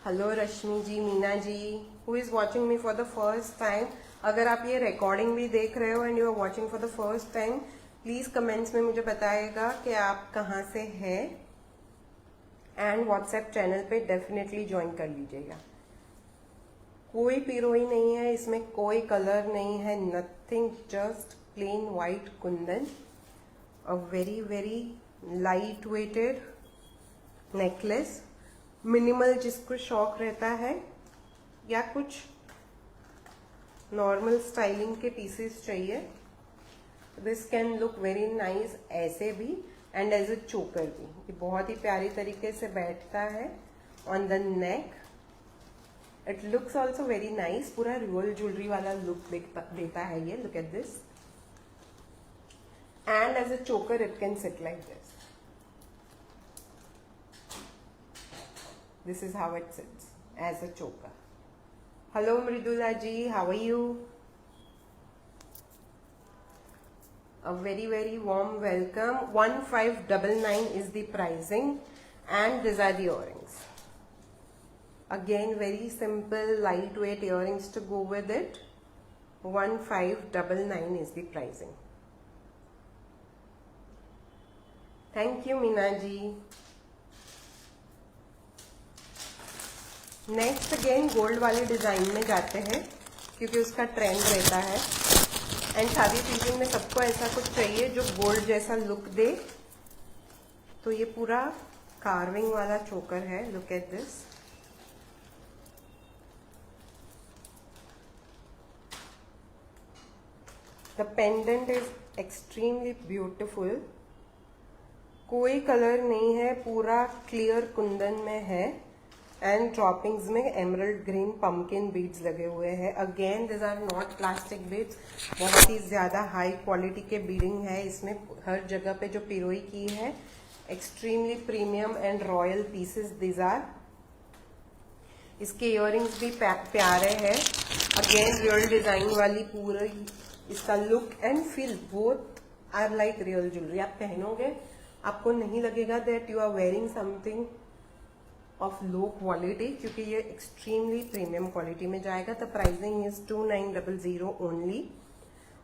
Hello Rashmi ji, Meena ji, who is watching me for the first time. अगर आप ये रिकॉर्डिंग भी देख रहे हो and you are watching for the first time, please comments में मुझे बताइएगा कि आप कहाँ से हैं, एंड व्हाट्सएप चैनल पे डेफिनेटली ज्वाइन कर लीजिएगा। कोई पिरोई नहीं है इसमें, कोई कलर नहीं है, nothing, just plain white kundan. A very very light weighted necklace. Minimal जिसको शौक रहता है या कुछ नॉर्मल स्टाइलिंग के पीसेस चाहिए, this can look very nice ऐसे भी एंड एज अ चोकर भी। ये बहुत ही प्यारी तरीके से बैठता है on the neck. It looks also very nice, पूरा रियल ज्वेलरी वाला लुक देता है ये। Look at this, and as a choker it can sit like this. This is how it sits as a choker. Hello Mridula ji, how are you? A very very warm welcome. 1599 is the pricing, and these are the earrings. Again very simple lightweight earrings to go with it. 1599 is the pricing. Thank you Meena ji. Next again gold वाले design में जाते हैं क्योंकि उसका trend रहता है, and शादी season में सबको ऐसा कुछ चाहिए जो गोल्ड जैसा लुक दे। तो ये पूरा कार्विंग वाला चोकर है। Look at this, the pendant is extremely beautiful. कोई कलर नहीं है, पूरा क्लियर कुंदन में है, एंड ड्रॉपिंग्स में एमरल्ड ग्रीन पंपकिन बीड्स लगे हुए हैं। Again this are not plastic beads, बहुत ही ज्यादा हाई क्वालिटी के बीडिंग है इसमें। हर जगह पे जो पिरोई की है, extremely premium and royal pieces this are. इसके इयररिंग्स भी प्यारे हैं। अगेन रियल डिजाइन वाली पूरी इसका look and feel both are like real jewellery. आप पहनोगे आपको नहीं लगेगा that you are wearing something of low quality, क्योंकि ये एक्सट्रीमली प्रीमियम क्वालिटी में जाएगा। The pricing is 2900 only.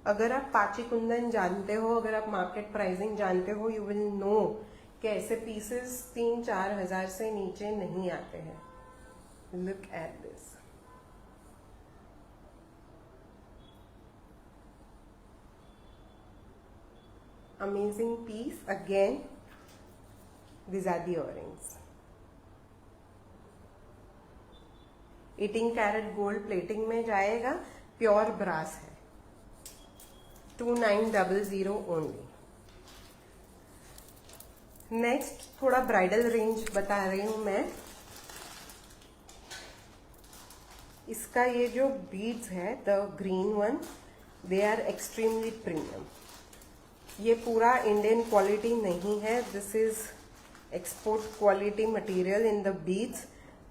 अगर आप पाची कुंदन जानते हो, अगर आप मार्केट प्राइसिंग जानते हो, यू विल नो कि ऐसे पीसेस 3-4 हजार से नीचे नहीं आते हैं। Look at this, amazing piece. Again these are the earrings. 18 carat gold plating में जाएगा, प्योर ब्रास है। 2900 ओनली। नेक्स्ट थोड़ा ब्राइडल रेंज बता रही हूं मैं। इसका ये जो बीड्स है, the green one, they are extremely premium. ये पूरा इंडियन क्वालिटी नहीं है, this is export quality material in the beads.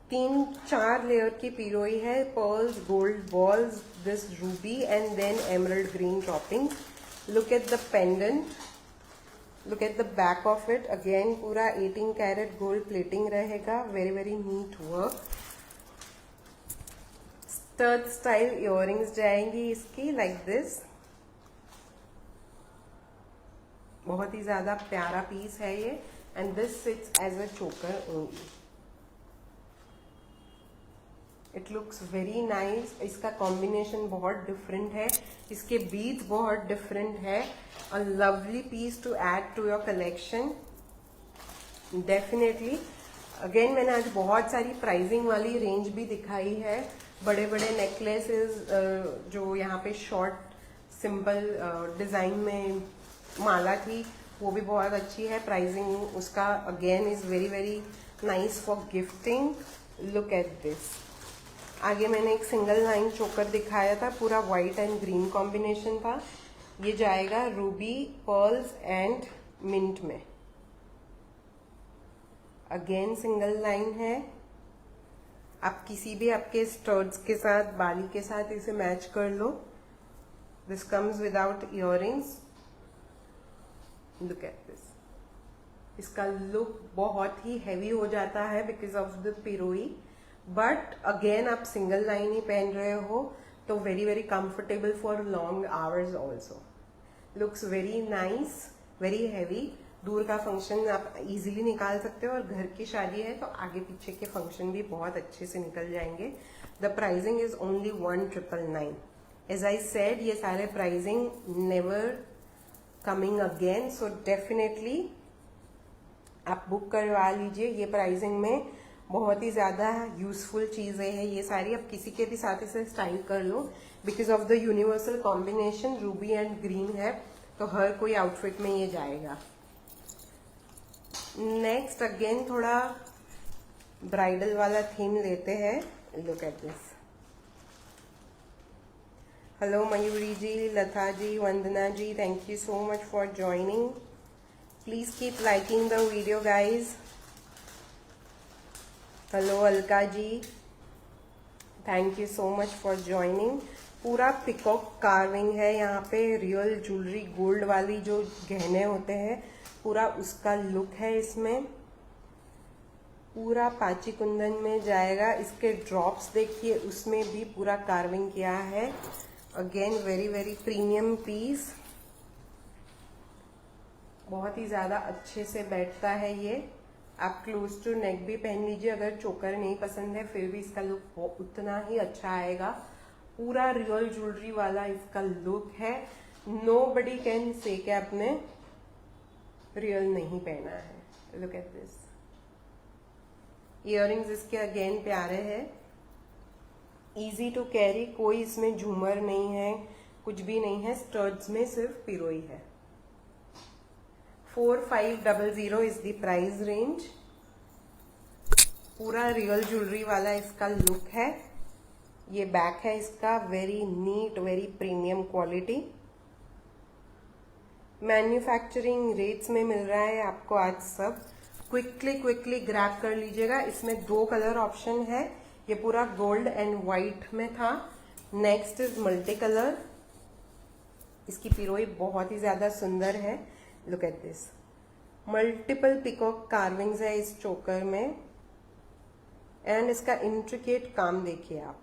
3-4 layer की पिरोई है, pearls, gold balls, this ruby and then emerald green dropping. Look at the pendant, look at the back of it. Again पूरा 18 carat gold plating रहेगा, very very neat work. Stud style earrings जाएंगी इसकी like this. बहुत ही ज्यादा प्यारा piece है ये, and this sits as a choker only. It looks very nice. इसका कॉम्बिनेशन बहुत डिफरेंट है, इसके बीड्स बहुत डिफरेंट है। A lovely piece to add to your collection definitely. Again मैंने आज बहुत सारी प्राइसिंग वाली रेंज भी दिखाई है। बड़े बड़े नेकलेसेस जो यहाँ पे शॉर्ट सिंपल डिजाइन में माला थी, वो भी बहुत अच्छी है। प्राइसिंग उसका again is very very nice for gifting. Look at this. आगे मैंने एक सिंगल लाइन चोकर दिखाया था, पूरा व्हाइट एंड ग्रीन कॉम्बिनेशन था। ये जाएगा रूबी, पर्ल्स एंड मिंट में। अगेन सिंगल लाइन है। आप किसी भी आपके स्टर्ड्स के साथ, बाली के साथ इसे मैच कर लो। This comes without earrings. Look at this. इसका लुक बहुत ही हैवी हो जाता है बिकॉज ऑफ द पिरोई, बट अगेन आप सिंगल लाइन ही पहन रहे हो तो very very comfortable for long hours also. Looks very nice, very heavy. दूर का फंक्शन आप इजीली निकाल सकते हो और घर की शादी है तो आगे पीछे के फंक्शन भी बहुत अच्छे से निकल जाएंगे। The pricing is only 1999। As I said, ये सारे pricing never coming again, so definitely आप बुक करवा लीजिए। ये प्राइसिंग में बहुत ही ज्यादा यूजफुल चीजें हैं ये सारी। आप किसी के भी साथ इसे स्टाइल कर लो because of the universal combination ruby and green है, तो हर कोई आउटफिट में ये जाएगा। नेक्स्ट अगेन थोड़ा ब्राइडल वाला थीम लेते हैं। Look at this. Hello Mayuri ji, Lata ji, Vandana ji, thank you so much for joining. Please keep liking the video guys. Hello Alka ji, thank you so much for joining. पूरा पिकॉक कार्विंग है यहाँ पे, रियल ज्वेलरी गोल्ड वाली जो गहने होते हैं पूरा उसका लुक है इसमें। पूरा पाची कुंदन में जाएगा। इसके ड्रॉप्स देखिए, उसमें भी पूरा कार्विंग किया है। Again very very premium piece, बहुत ही ज्यादा अच्छे से बैठता है ये। आप क्लोज टू नेक भी पहन लीजिए, अगर चोकर नहीं पसंद है फिर भी इसका लुक उतना ही अच्छा आएगा। पूरा रियल ज्वेलरी वाला इसका लुक है। नोबडी कैन से कि आपने रियल नहीं पहना है। Look at this. इयररिंग्स इसके अगेन प्यारे हैं, इजी टू कैरी, कोई इसमें झूमर नहीं है, कुछ भी नहीं है। स्टर्ड्स में सिर्फ पिरोई है। 4500 इज द प्राइस रेंज। पूरा रियल ज्वेलरी वाला इसका लुक है। ये बैक है इसका, very neat, very premium quality. Manufacturing rates में मिल रहा है आपको आज सब। क्विकली ग्रैब कर लीजिएगा। इसमें 2 कलर ऑप्शन है। ये पूरा गोल्ड एंड व्हाइट में था। Next is multi colour. इसकी पिरोई बहुत ही ज्यादा सुंदर है। Look at this. Multiple peacock carvings है इस चोकर में एंड इसका इंट्रिकेट काम देखिए आप।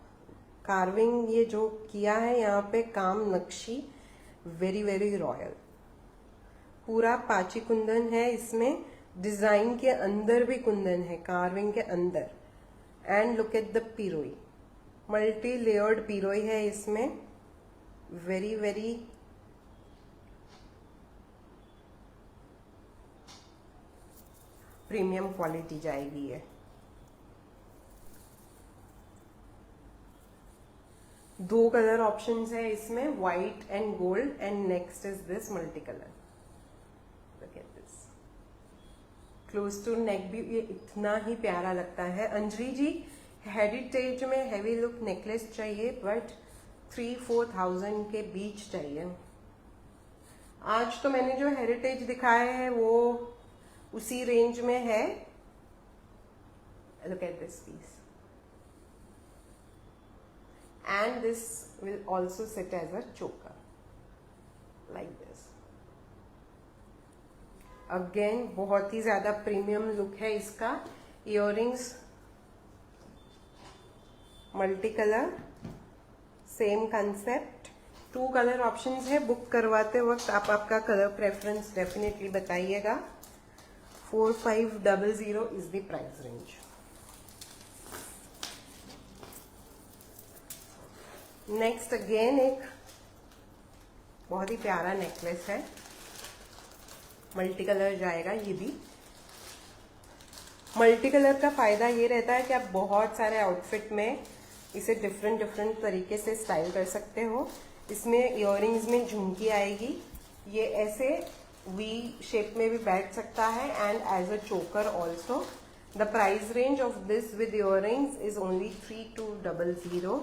कार्विंग ये जो किया है यहाँ पे काम, नक्शी वेरी वेरी रॉयल। पूरा पाची कुंदन है इसमें, डिजाइन के अंदर भी कुंदन है, कार्विंग के अंदर। एंड लुक एट द पिरोई, मल्टी लेयर्ड पिरोई है इसमें। वेरी वेरी प्रीमियम क्वालिटी जाएगी ये। दो कलर ऑप्शंस है इसमें, white and gold, and next is this multi colour. Look at this. Close to neck भी ये इतना ही प्यारा लगता है। अंजलि जी, हेरिटेज में हैवी लुक नेकलेस चाहिए बट 3-4,000 के बीच चाहिए। आज तो मैंने जो हेरिटेज दिखाए हैं वो उसी रेंज में है। Look at this piece and this will also sit as a choker like this. Again बहुत ही ज्यादा प्रीमियम लुक है इसका। Earrings multi colour, same concept. 2 colour options है। बुक करवाते वक्त आप आपका कलर प्रेफरेंस डेफिनेटली बताइएगा। 4500 is the price range. Next again एक बहुत ही प्यारा नेकलेस है, मल्टी कलर जाएगा। ये भी मल्टी कलर का फायदा ये रहता है कि आप बहुत सारे आउटफिट में इसे डिफरेंट डिफरेंट तरीके से स्टाइल कर सकते हो। इसमें इयररिंग्स में झुमकी आएगी, ये ऐसे वी शेप में भी बैठ सकता है एंड एज अ चोकर also. The price range of this with earrings is only 3200.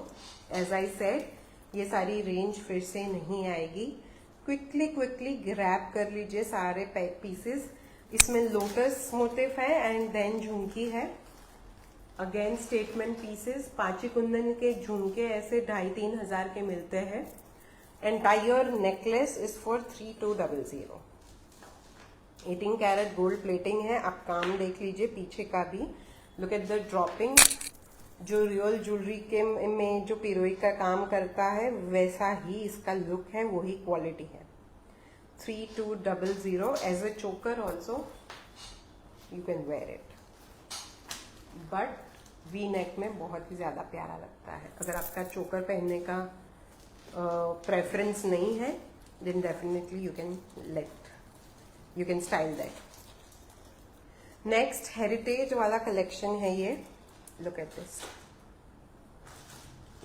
As I said, ये सारी रेंज फिर से नहीं आएगी। क्विकली ग्रैब कर लीजिए सारे पीसेस। इसमें लोटस मोटिफ है एंड देन झुमकी है। अगेन स्टेटमेंट पीसेस, पांची कुंदन के झुमके ऐसे 2,500-3 हजार के मिलते हैं। Entire necklace is for 3200। 18 carat gold plating है। आप काम देख लीजिए पीछे का भी। Look at the dropping. जो रियल ज्वेलरी के में जो पिरोई का काम करता है वैसा ही इसका लुक है, वही क्वालिटी है। 3200 एज ए चोकर also you can wear it, but V neck में बहुत ही ज्यादा प्यारा लगता है। अगर आपका चोकर पहनने का प्रेफरेंस नहीं है then definitely you can style that. Next heritage वाला कलेक्शन है ये। Look at this.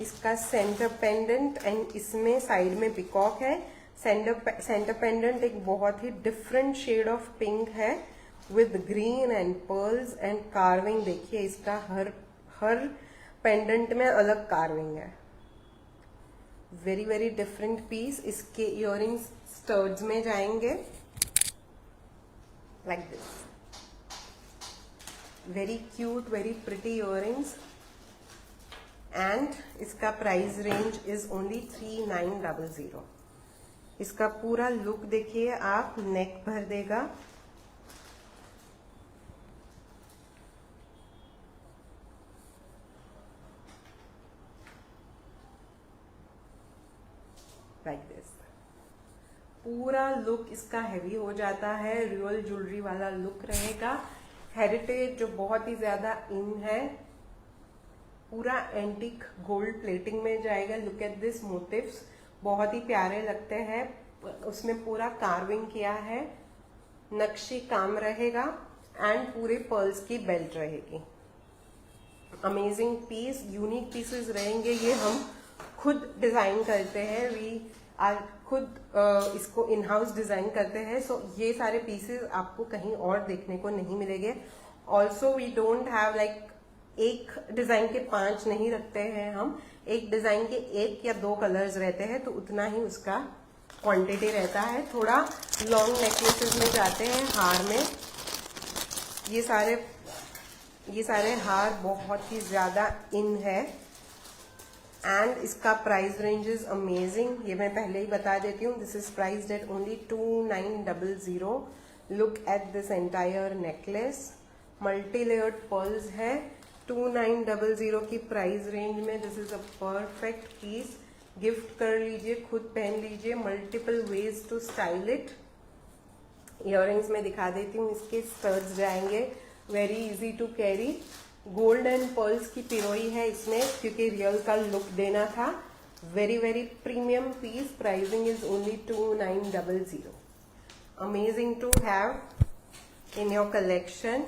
इसका सेंटर पेंडेंट एंड इसमें साइड में पिकॉक है। सेंटर पेंडेंट एक बहुत ही डिफरेंट शेड ऑफ पिंक है with green and pearls and carving. देखिए इसका हर पेंडेंट में अलग कार्विंग है। Very very different piece. इसके इयररिंग्स स्टर्ड्स में जाएंगे like this. Very cute, very pretty earrings and इसका प्राइस रेंज इज ओनली 3900। इसका पूरा लुक देखिए आप, नेक भर देगा। Like this. पूरा लुक इसका हैवी हो जाता है, रियल ज्वेलरी वाला लुक रहेगा। हेरिटेज जो बहुत ही ज्यादा इन है, पूरा एंटीक गोल्ड प्लेटिंग में जाएगा। लुक एट दिस मोटिव्स, बहुत ही प्यारे लगते हैं। उसमें पूरा कार्विंग किया है, नक्शी काम रहेगा एंड पूरे पर्ल्स की बेल्ट रहेगी। अमेजिंग पीस, यूनिक पीसेस रहेंगे। ये हम खुद डिजाइन करते हैं, वी आर खुद इसको इन हाउस डिजाइन करते हैं। सो ये सारे पीसेस आपको कहीं और देखने को नहीं मिलेंगे। Also we don't have like एक डिजाइन के 5 नहीं रखते हैं हम, एक डिजाइन के 1 या 2 कलर्स रहते हैं, तो उतना ही उसका क्वांटिटी रहता है। थोड़ा लॉन्ग नेकलेसेस में जाते हैं, हार में ये सारे हार बहुत ही ज्यादा इन है एंड इसका प्राइस रेंज इज अमेजिंग। ये मैं पहले ही बता देती हूँ। This is priced at only 2900। Look at this entire necklace, multi layered pearls है। 2900 की प्राइस रेंज में this is a perfect piece. Gift कर लीजिए, खुद पहन लीजिए। Multiple ways to style it. Earrings में दिखा देती हूँ। इसके स्टर्ड्स जाएंगे, very easy to carry. Gold and pearls की पिरोई है इसमें, क्योंकि रियल का लुक देना था। Very very premium piece. Pricing is only 2900। Amazing to have in your collection.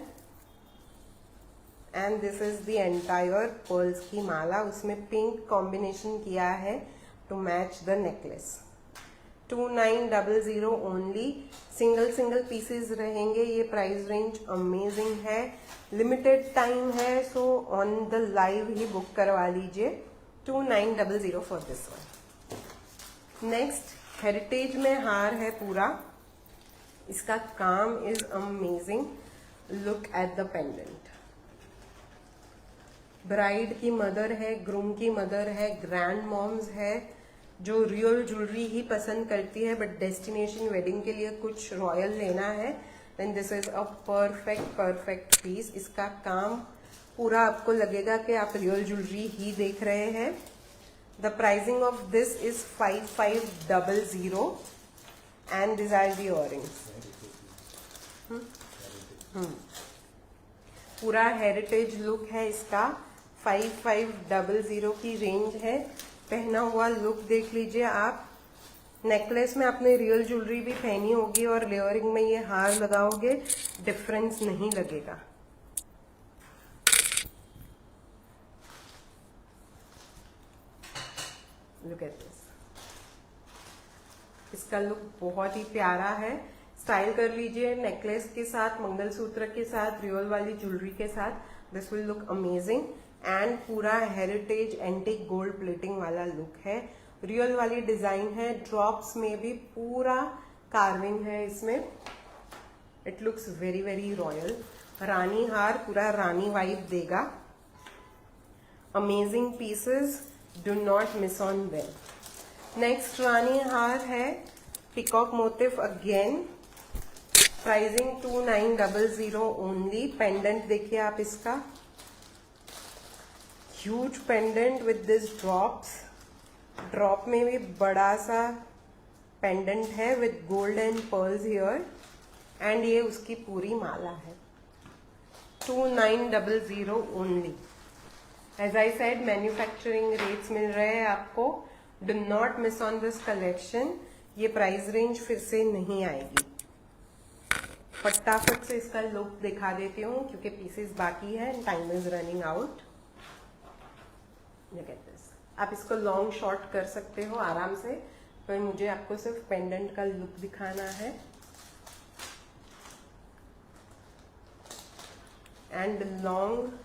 And this is the entire pearls की माला। उसमें पिंक कॉम्बिनेशन किया है to match the necklace. 2900 only. Single pieces रहेंगे। ये प्राइस रेंज अमेजिंग है। Limited time है, so on the live ही बुक करवा लीजिए। 2900 for this one. Next heritage में हार है पूरा। इसका काम is amazing. Look at the pendant. Bride की मदर है, ग्रूम की मदर है, ग्रैंड मॉम्स है, जो रियल ज्वेलरी ही पसंद करती है बट डेस्टिनेशन वेडिंग के लिए कुछ रॉयल लेना है, then this is a perfect piece. इसका काम पूरा आपको लगेगा कि आप रियल ज्वेलरी ही देख रहे हैं। The pricing of this is 5500 and this are the earrings. पूरा हेरिटेज लुक है इसका। 5500 की रेंज है। पहना हुआ लुक देख लीजिए आप। नेकलेस में आपने रियल ज्वेलरी भी पहनी होगी और लेयरिंग में ये हार लगाओगे, डिफरेंस नहीं लगेगा। Look at this. इसका लुक बहुत ही प्यारा है। स्टाइल कर लीजिए नेकलेस के साथ, मंगलसूत्र के साथ, रियल वाली ज्वेलरी के साथ। This will look amazing and पूरा हेरिटेज एंटीक गोल्ड प्लेटिंग वाला लुक है। रियल वाली डिजाइन है, ड्रॉप्स में भी पूरा कार्विंग है इसमें। It looks very very royal. रानी हार पूरा रानी वाइब देगा। Amazing pieces, do not miss on them. Next रानी हार है peacock motif again, pricing 2900 only. Pendant देखिए आप इसका, huge pendant with this drops. Drop में भी बड़ा सा पेंडेंट है with gold and pearls here, and ये उसकी पूरी माला है। 2900 only. As I said, manufacturing rates मिल रहे हैं आपको। Do not miss on this collection. ये प्राइस रेंज फिर से नहीं आएगी। फटाफट से इसका लुक दिखा देती हूँ क्योंकि पीसेस बाकी है and time is running out. Look at this. आप इसको लॉन्ग शॉर्ट कर सकते हो आराम से, पर मुझे आपको सिर्फ पेंडेंट का लुक दिखाना है। एंड लॉन्ग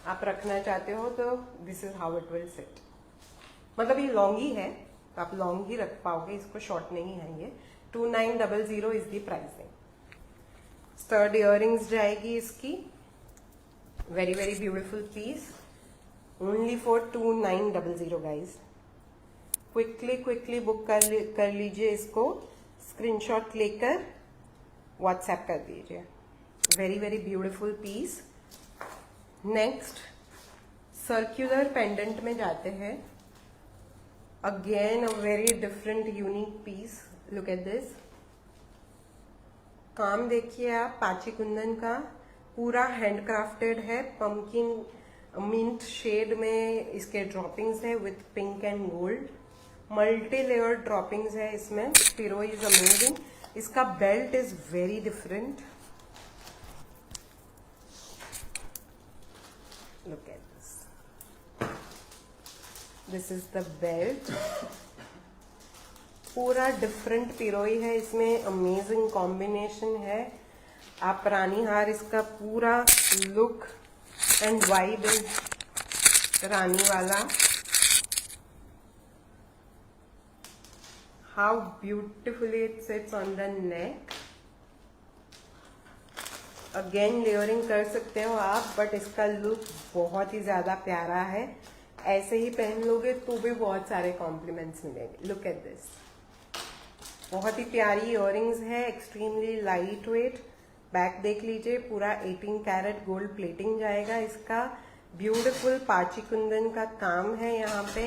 आप रखना चाहते हो तो this is how it will seat. मतलब ये लॉन्ग ही है तो आप लॉन्ग ही रख पाओगे, इसको शॉर्ट नहीं है ये। 2900 is the pricing. Stud earrings जाएगी इसकी, very very beautiful piece, only for 2900 guys. Quickly book कर लीजिए इसको, स्क्रीनशॉट लेकर व्हाट्सएप कर दीजिए। Very very beautiful piece. Next circular pendant में जाते हैं। Again a very different unique piece. Look at this. काम देखिए आप, पाची कुंदन का पूरा हैंडक्राफ्टेड है। पंपकिन मिंट शेड में इसके ड्रॉपिंग्स है with pink and gold. Multi layer droppings है इसमें। पिरो इज अमेजिंग। इसका belt is very different. Look at this. This is the belt. पूरा डिफरेंट पिरोई है इसमें, अमेजिंग कॉम्बिनेशन है। आप रानी हार इसका पूरा लुक एंड वाइब इज रानी वाला। How beautifully it sits on the neck. Again layering कर सकते हो आप, बट इसका लुक बहुत ही ज्यादा प्यारा है। ऐसे ही पहन लोगे तो भी बहुत सारे कॉम्प्लीमेंट्स मिलेंगे। Look at this. बहुत ही प्यारी इयररिंग्स है, एक्सट्रीमली लाइट वेट। बैक देख लीजिए, पूरा 18 कैरेट गोल्ड प्लेटिंग जाएगा इसका। ब्यूटीफुल पाची कुंदन का काम है यहाँ पे,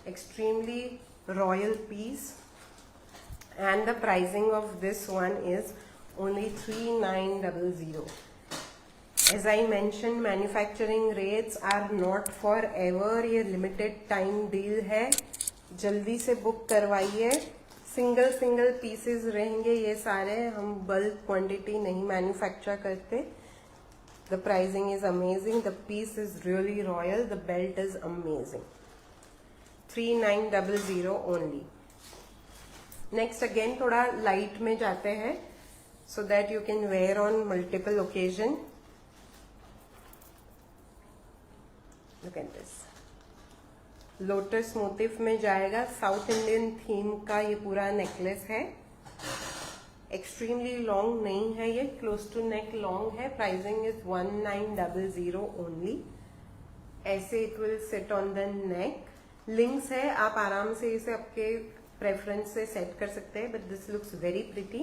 extremely royal piece. And the pricing of this one is only 3900। As I mention, manufacturing rates are not forever. ये लिमिटेड टाइम डील है, जल्दी से बुक करवाइए। सिंगल पीसेस रहेंगे ये सारे, हम बल्क क्वांटिटी नहीं मैन्युफैक्चर करते। The pricing is amazing, the piece is really royal, the belt is amazing. 3900 only. Next again थोड़ा लाइट में जाते हैं so that you can wear on multiple occasion. Look at this. Lotus motif में जाएगा, south Indian theme का ये पूरा necklace है। एक्सट्रीमली लॉन्ग नहीं है ये, क्लोज टू नेक लॉन्ग है। Pricing is 1900 only. ऐसे it will sit on the neck. Links है, आप आराम से इसे आपके प्रेफरेंस से सेट कर सकते हैं, but this looks very pretty.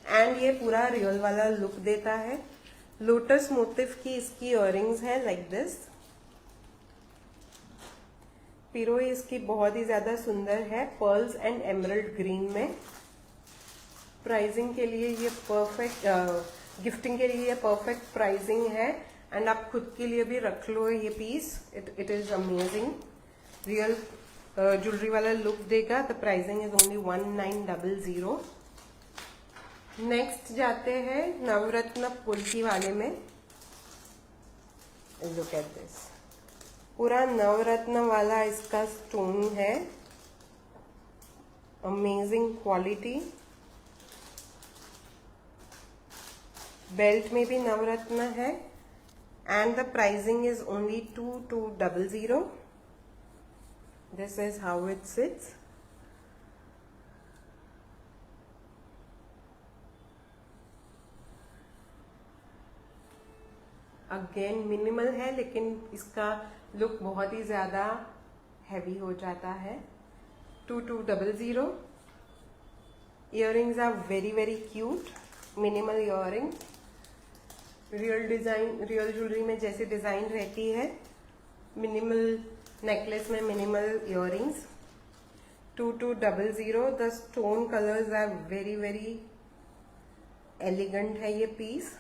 And ये पूरा रियल वाला लुक देता है। लोटस मोटिफ की इसकी इयररिंग्स है लाइक दिस। पिरो इसकी बहुत ही ज्यादा सुंदर है, पर्ल्स एंड एमरल्ड ग्रीन में। प्राइसिंग के लिए ये परफेक्ट, गिफ्टिंग के लिए ये परफेक्ट प्राइसिंग है। एंड आप खुद के लिए भी रख लो ये piece, it is amazing. Real jewellery वाला लुक देगा। The pricing is only 1900। Next जाते हैं नवरत्न पुल्की वाले में। Look at this. पूरा नवरत्न वाला इसका स्टोन है, अमेजिंग क्वालिटी। बेल्ट में भी नवरत्न है and the pricing is only 2200। This is how it seats. Again minimal है लेकिन इसका लुक बहुत ही ज्यादा हैवी हो जाता है। 2200। Earrings are very very cute, minimal earring, real design, real jewellery में जैसे डिजाइन रहती है, मिनिमल नेकलेस में minimal earrings. 2200। The stone colours are very very elegant है ये पीस।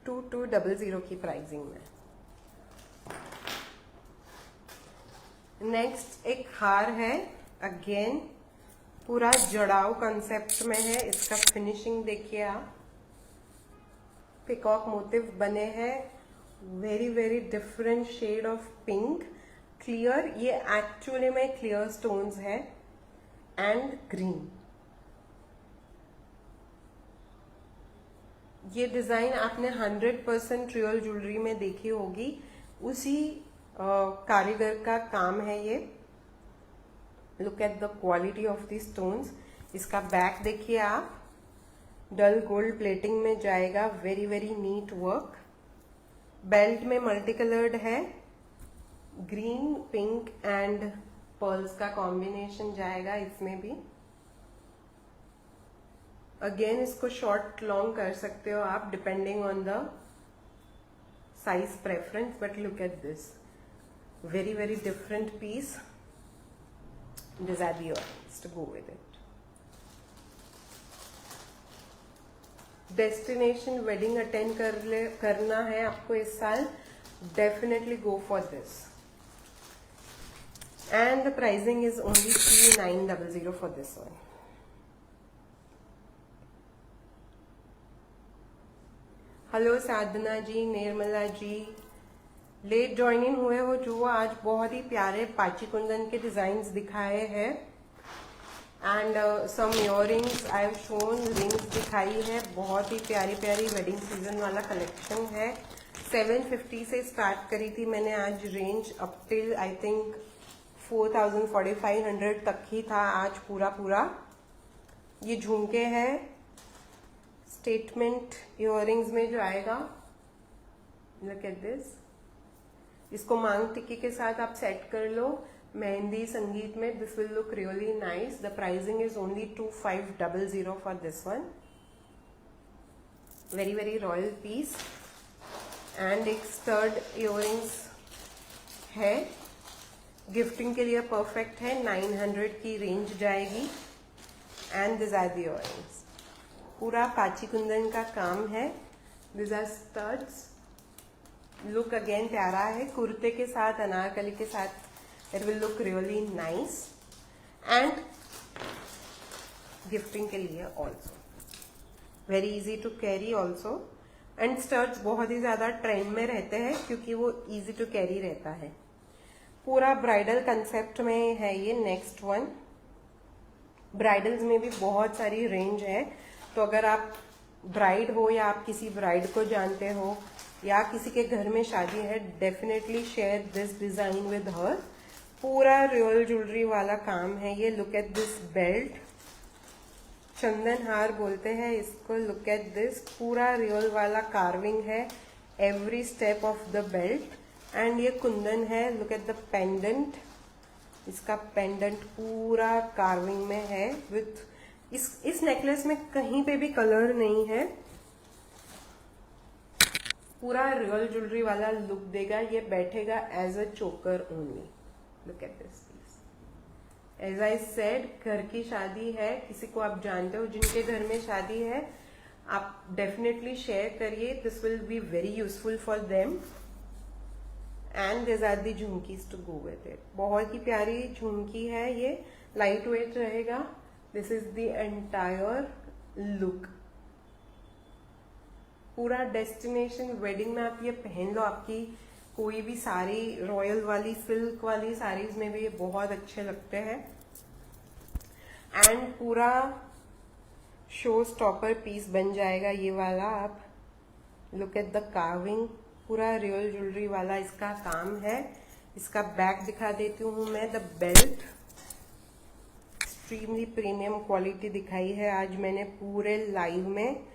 2200 की प्राइसिंग में। नेक्स्ट एक हार है, अगेन पूरा जड़ाव कंसेप्ट में है। इसका फिनिशिंग देखिए आप, पिकॉक मोटिव बने हैं, very very different shade of pink, clear, ये एक्चुअली में क्लियर स्टोन्स है, एंड ग्रीन। ये डिजाइन आपने 100% रियल ज्वेलरी में देखी होगी, उसी कारीगर का काम है ये। Look at the quality of the stones. इसका बैक देखिए आप, डल गोल्ड प्लेटिंग में जाएगा, very very neat work. Belt में मल्टी कलर्ड है, ग्रीन, पिंक एंड पर्ल्स का कॉम्बिनेशन जाएगा इसमें भी। अगेन इसको शॉर्ट लॉन्ग कर सकते हो आप depending on the size preference, but look at this, very very different piece. These are the earrings to go with it. Destination wedding attend करना है आपको इस साल, definitely go for this. And the pricing is only 3900 for this one. Hello Sadhana ji, Nirmala ji, late join in हुए हो जो आज बहुत ही प्यारे पाची कुंदन के डिजाइन्स दिखाए हैं, and some earrings I have shown, rings दिखाई है, बहुत ही प्यारी प्यारी वेडिंग सीजन वाला कलेक्शन है। 750 से स्टार्ट करी थी मैंने आज range, up till I think 4000 4500 तक ही था आज पूरा पूरा। ये झुमके हैं, स्टेटमेंट इयररिंग्स में जो आएगा, लुक एट दिस। इसको मांग टिक्की के साथ आप सेट कर लो, मेहंदी संगीत में, this will look really nice. The pricing is only 2500 for this one. Very very royal piece. And एक स्टर्ड इयररिंग्स है, गिफ्टिंग के लिए परफेक्ट है, 900 की रेंज जाएगी। And this are the earrings, पूरा पाची कुंदन का काम है। This are studs, look again प्यारा है, कुर्ते के साथ, अनारकली के साथ, it will look really nice, and gifting के लिए also very easy to carry also. And studs बहुत ही ज्यादा ट्रेंड में रहते हैं क्योंकि वो इजी टू कैरी रहता है। पूरा ब्राइडल कंसेप्ट में है ये। नेक्स्ट वन, ब्राइडल्स में भी बहुत सारी रेंज है, तो अगर आप ब्राइड हो या आप किसी ब्राइड को जानते हो या किसी के घर में शादी है, definitely share this design with her. पूरा रियल ज्वेलरी वाला काम है ये। लुक एट दिस बेल्ट, चंदन हार बोलते हैं इसको। लुक एट दिस, पूरा रियल वाला कार्विंग है every step of the belt, and ये कुंदन है। लुक एट द पेंडेंट, इसका पेंडेंट पूरा कार्विंग में है विथ, इस नेकलेस में कहीं पे भी कलर नहीं है, पूरा रियल ज्वेलरी वाला लुक देगा। ये बैठेगा as a choker only. Look at this piece. As I said, घर की शादी है, किसी को आप जानते हो जिनके घर में शादी है, आप डेफिनेटली शेयर करिए, this will be very useful for them. And this are the jhumkis to go with it. बहुत ही प्यारी झुमकी है ये, लाइट वेट रहेगा। This is the entire look. पूरा डेस्टिनेशन वेडिंग में आप ये पहन लो, आपकी कोई भी साड़ी, रॉयल वाली, सिल्क वाली साड़ीज में भी ये बहुत अच्छे लगते हैं। एंड पूरा शो स्टॉपर पीस बन जाएगा ये वाला। आप लुक एट द कार्विंग, पूरा रियल ज्वेलरी वाला इसका काम है। इसका बैक दिखा देती हूँ मैं। The belt extremely premium quality दिखाई है आज मैंने पूरे लाइव में।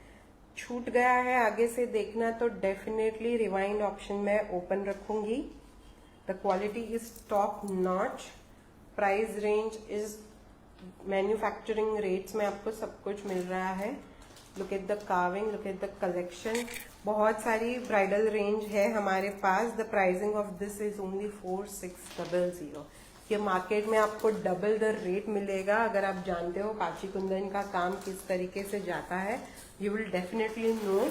छूट गया है आगे से देखना तो डेफिनेटली रिवाइंड ऑप्शन में ओपन रखूंगी। The quality is top notch, price range is manufacturing rates में आपको सब कुछ मिल रहा है। Look at the carving, look at the collection. बहुत सारी ब्राइडल रेंज है हमारे पास। The pricing of this is only 4600। ये मार्केट में आपको डबल द रेट मिलेगा। अगर आप जानते हो कांची कुंदन का काम किस तरीके से जाता है, you will definitely know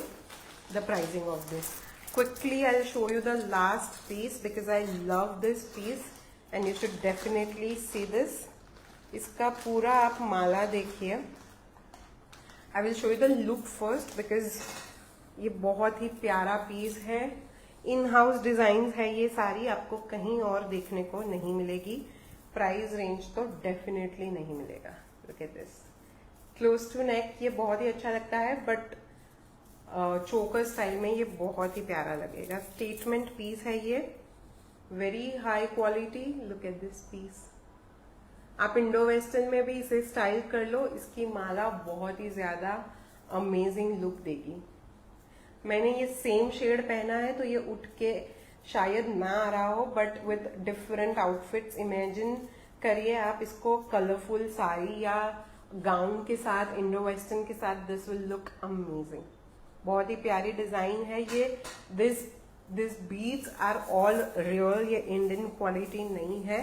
the pricing of this. Quickly I'll show you the last piece because I love this piece and you should definitely see this. इसका पूरा आप माला देखिए। I will show you the look first because ये बहुत ही प्यारा piece है। In house design है ये सारी, आपको कहीं और देखने को नहीं मिलेगी। प्राइस रेंज तो डेफिनेटली नहीं मिलेगा। Look at this. Close to neck, ये बहुत ही अच्छा लगता है बट चोकर स्टाइल में ये बहुत ही प्यारा लगेगा। स्टेटमेंट पीस है ये, very high quality. Look at this piece. आप इंडो वेस्टर्न में भी इसे स्टाइल कर लो, इसकी माला बहुत ही ज्यादा अमेजिंग लुक देगी। मैंने ये सेम शेड पहना है तो ये उठ के शायद ना आ रहा हो, but with different outfits imagine करिए आप इसको कलरफुल साड़ी या गाउन के साथ, इंडो वेस्टर्न के साथ, दिस विल लुक अमेजिंग। बहुत ही प्यारी डिजाइन है ये। This beads are all real, ये इंडियन क्वालिटी नहीं है।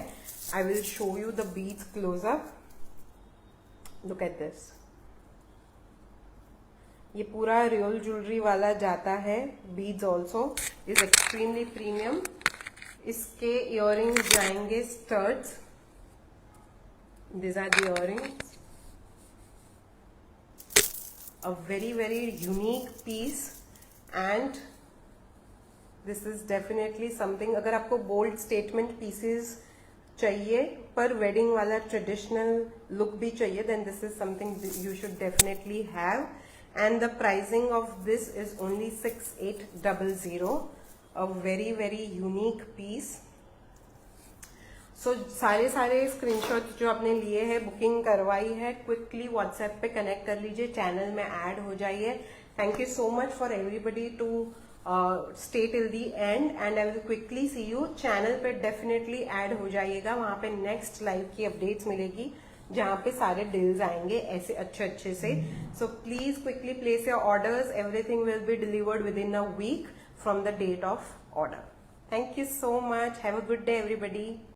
I will show you the beads close up. Look at this. ये पूरा रियल ज्वेलरी वाला जाता है। Beads also is extremely premium. इसके इयररिंग्स जाएंगे studs. This are the earrings. A very unique piece and this is definitely something, अगर आपको bold statement pieces चाहिए पर वेडिंग वाला ट्रेडिशनल लुक भी चाहिए, then this is something you should definitely have. And the pricing of this is only 6800. A very unique piece. सारे screenshot जो आपने लिए हैं, बुकिंग करवाई है, क्विकली व्हाट्सएप पे कनेक्ट कर लीजिए, चैनल में ऐड हो जाइए। Thank you so much for everybody to stay till the end and I will quickly see you. Channel पे डेफिनेटली ऐड हो जाइएगा, वहां पे नेक्स्ट लाइव की अपडेट्स मिलेगी जहां पे सारे डील्स आएंगे ऐसे अच्छे से। So please quickly place your orders, everything will be delivered within a week from the date of order. Thank you so much, have a good day everybody.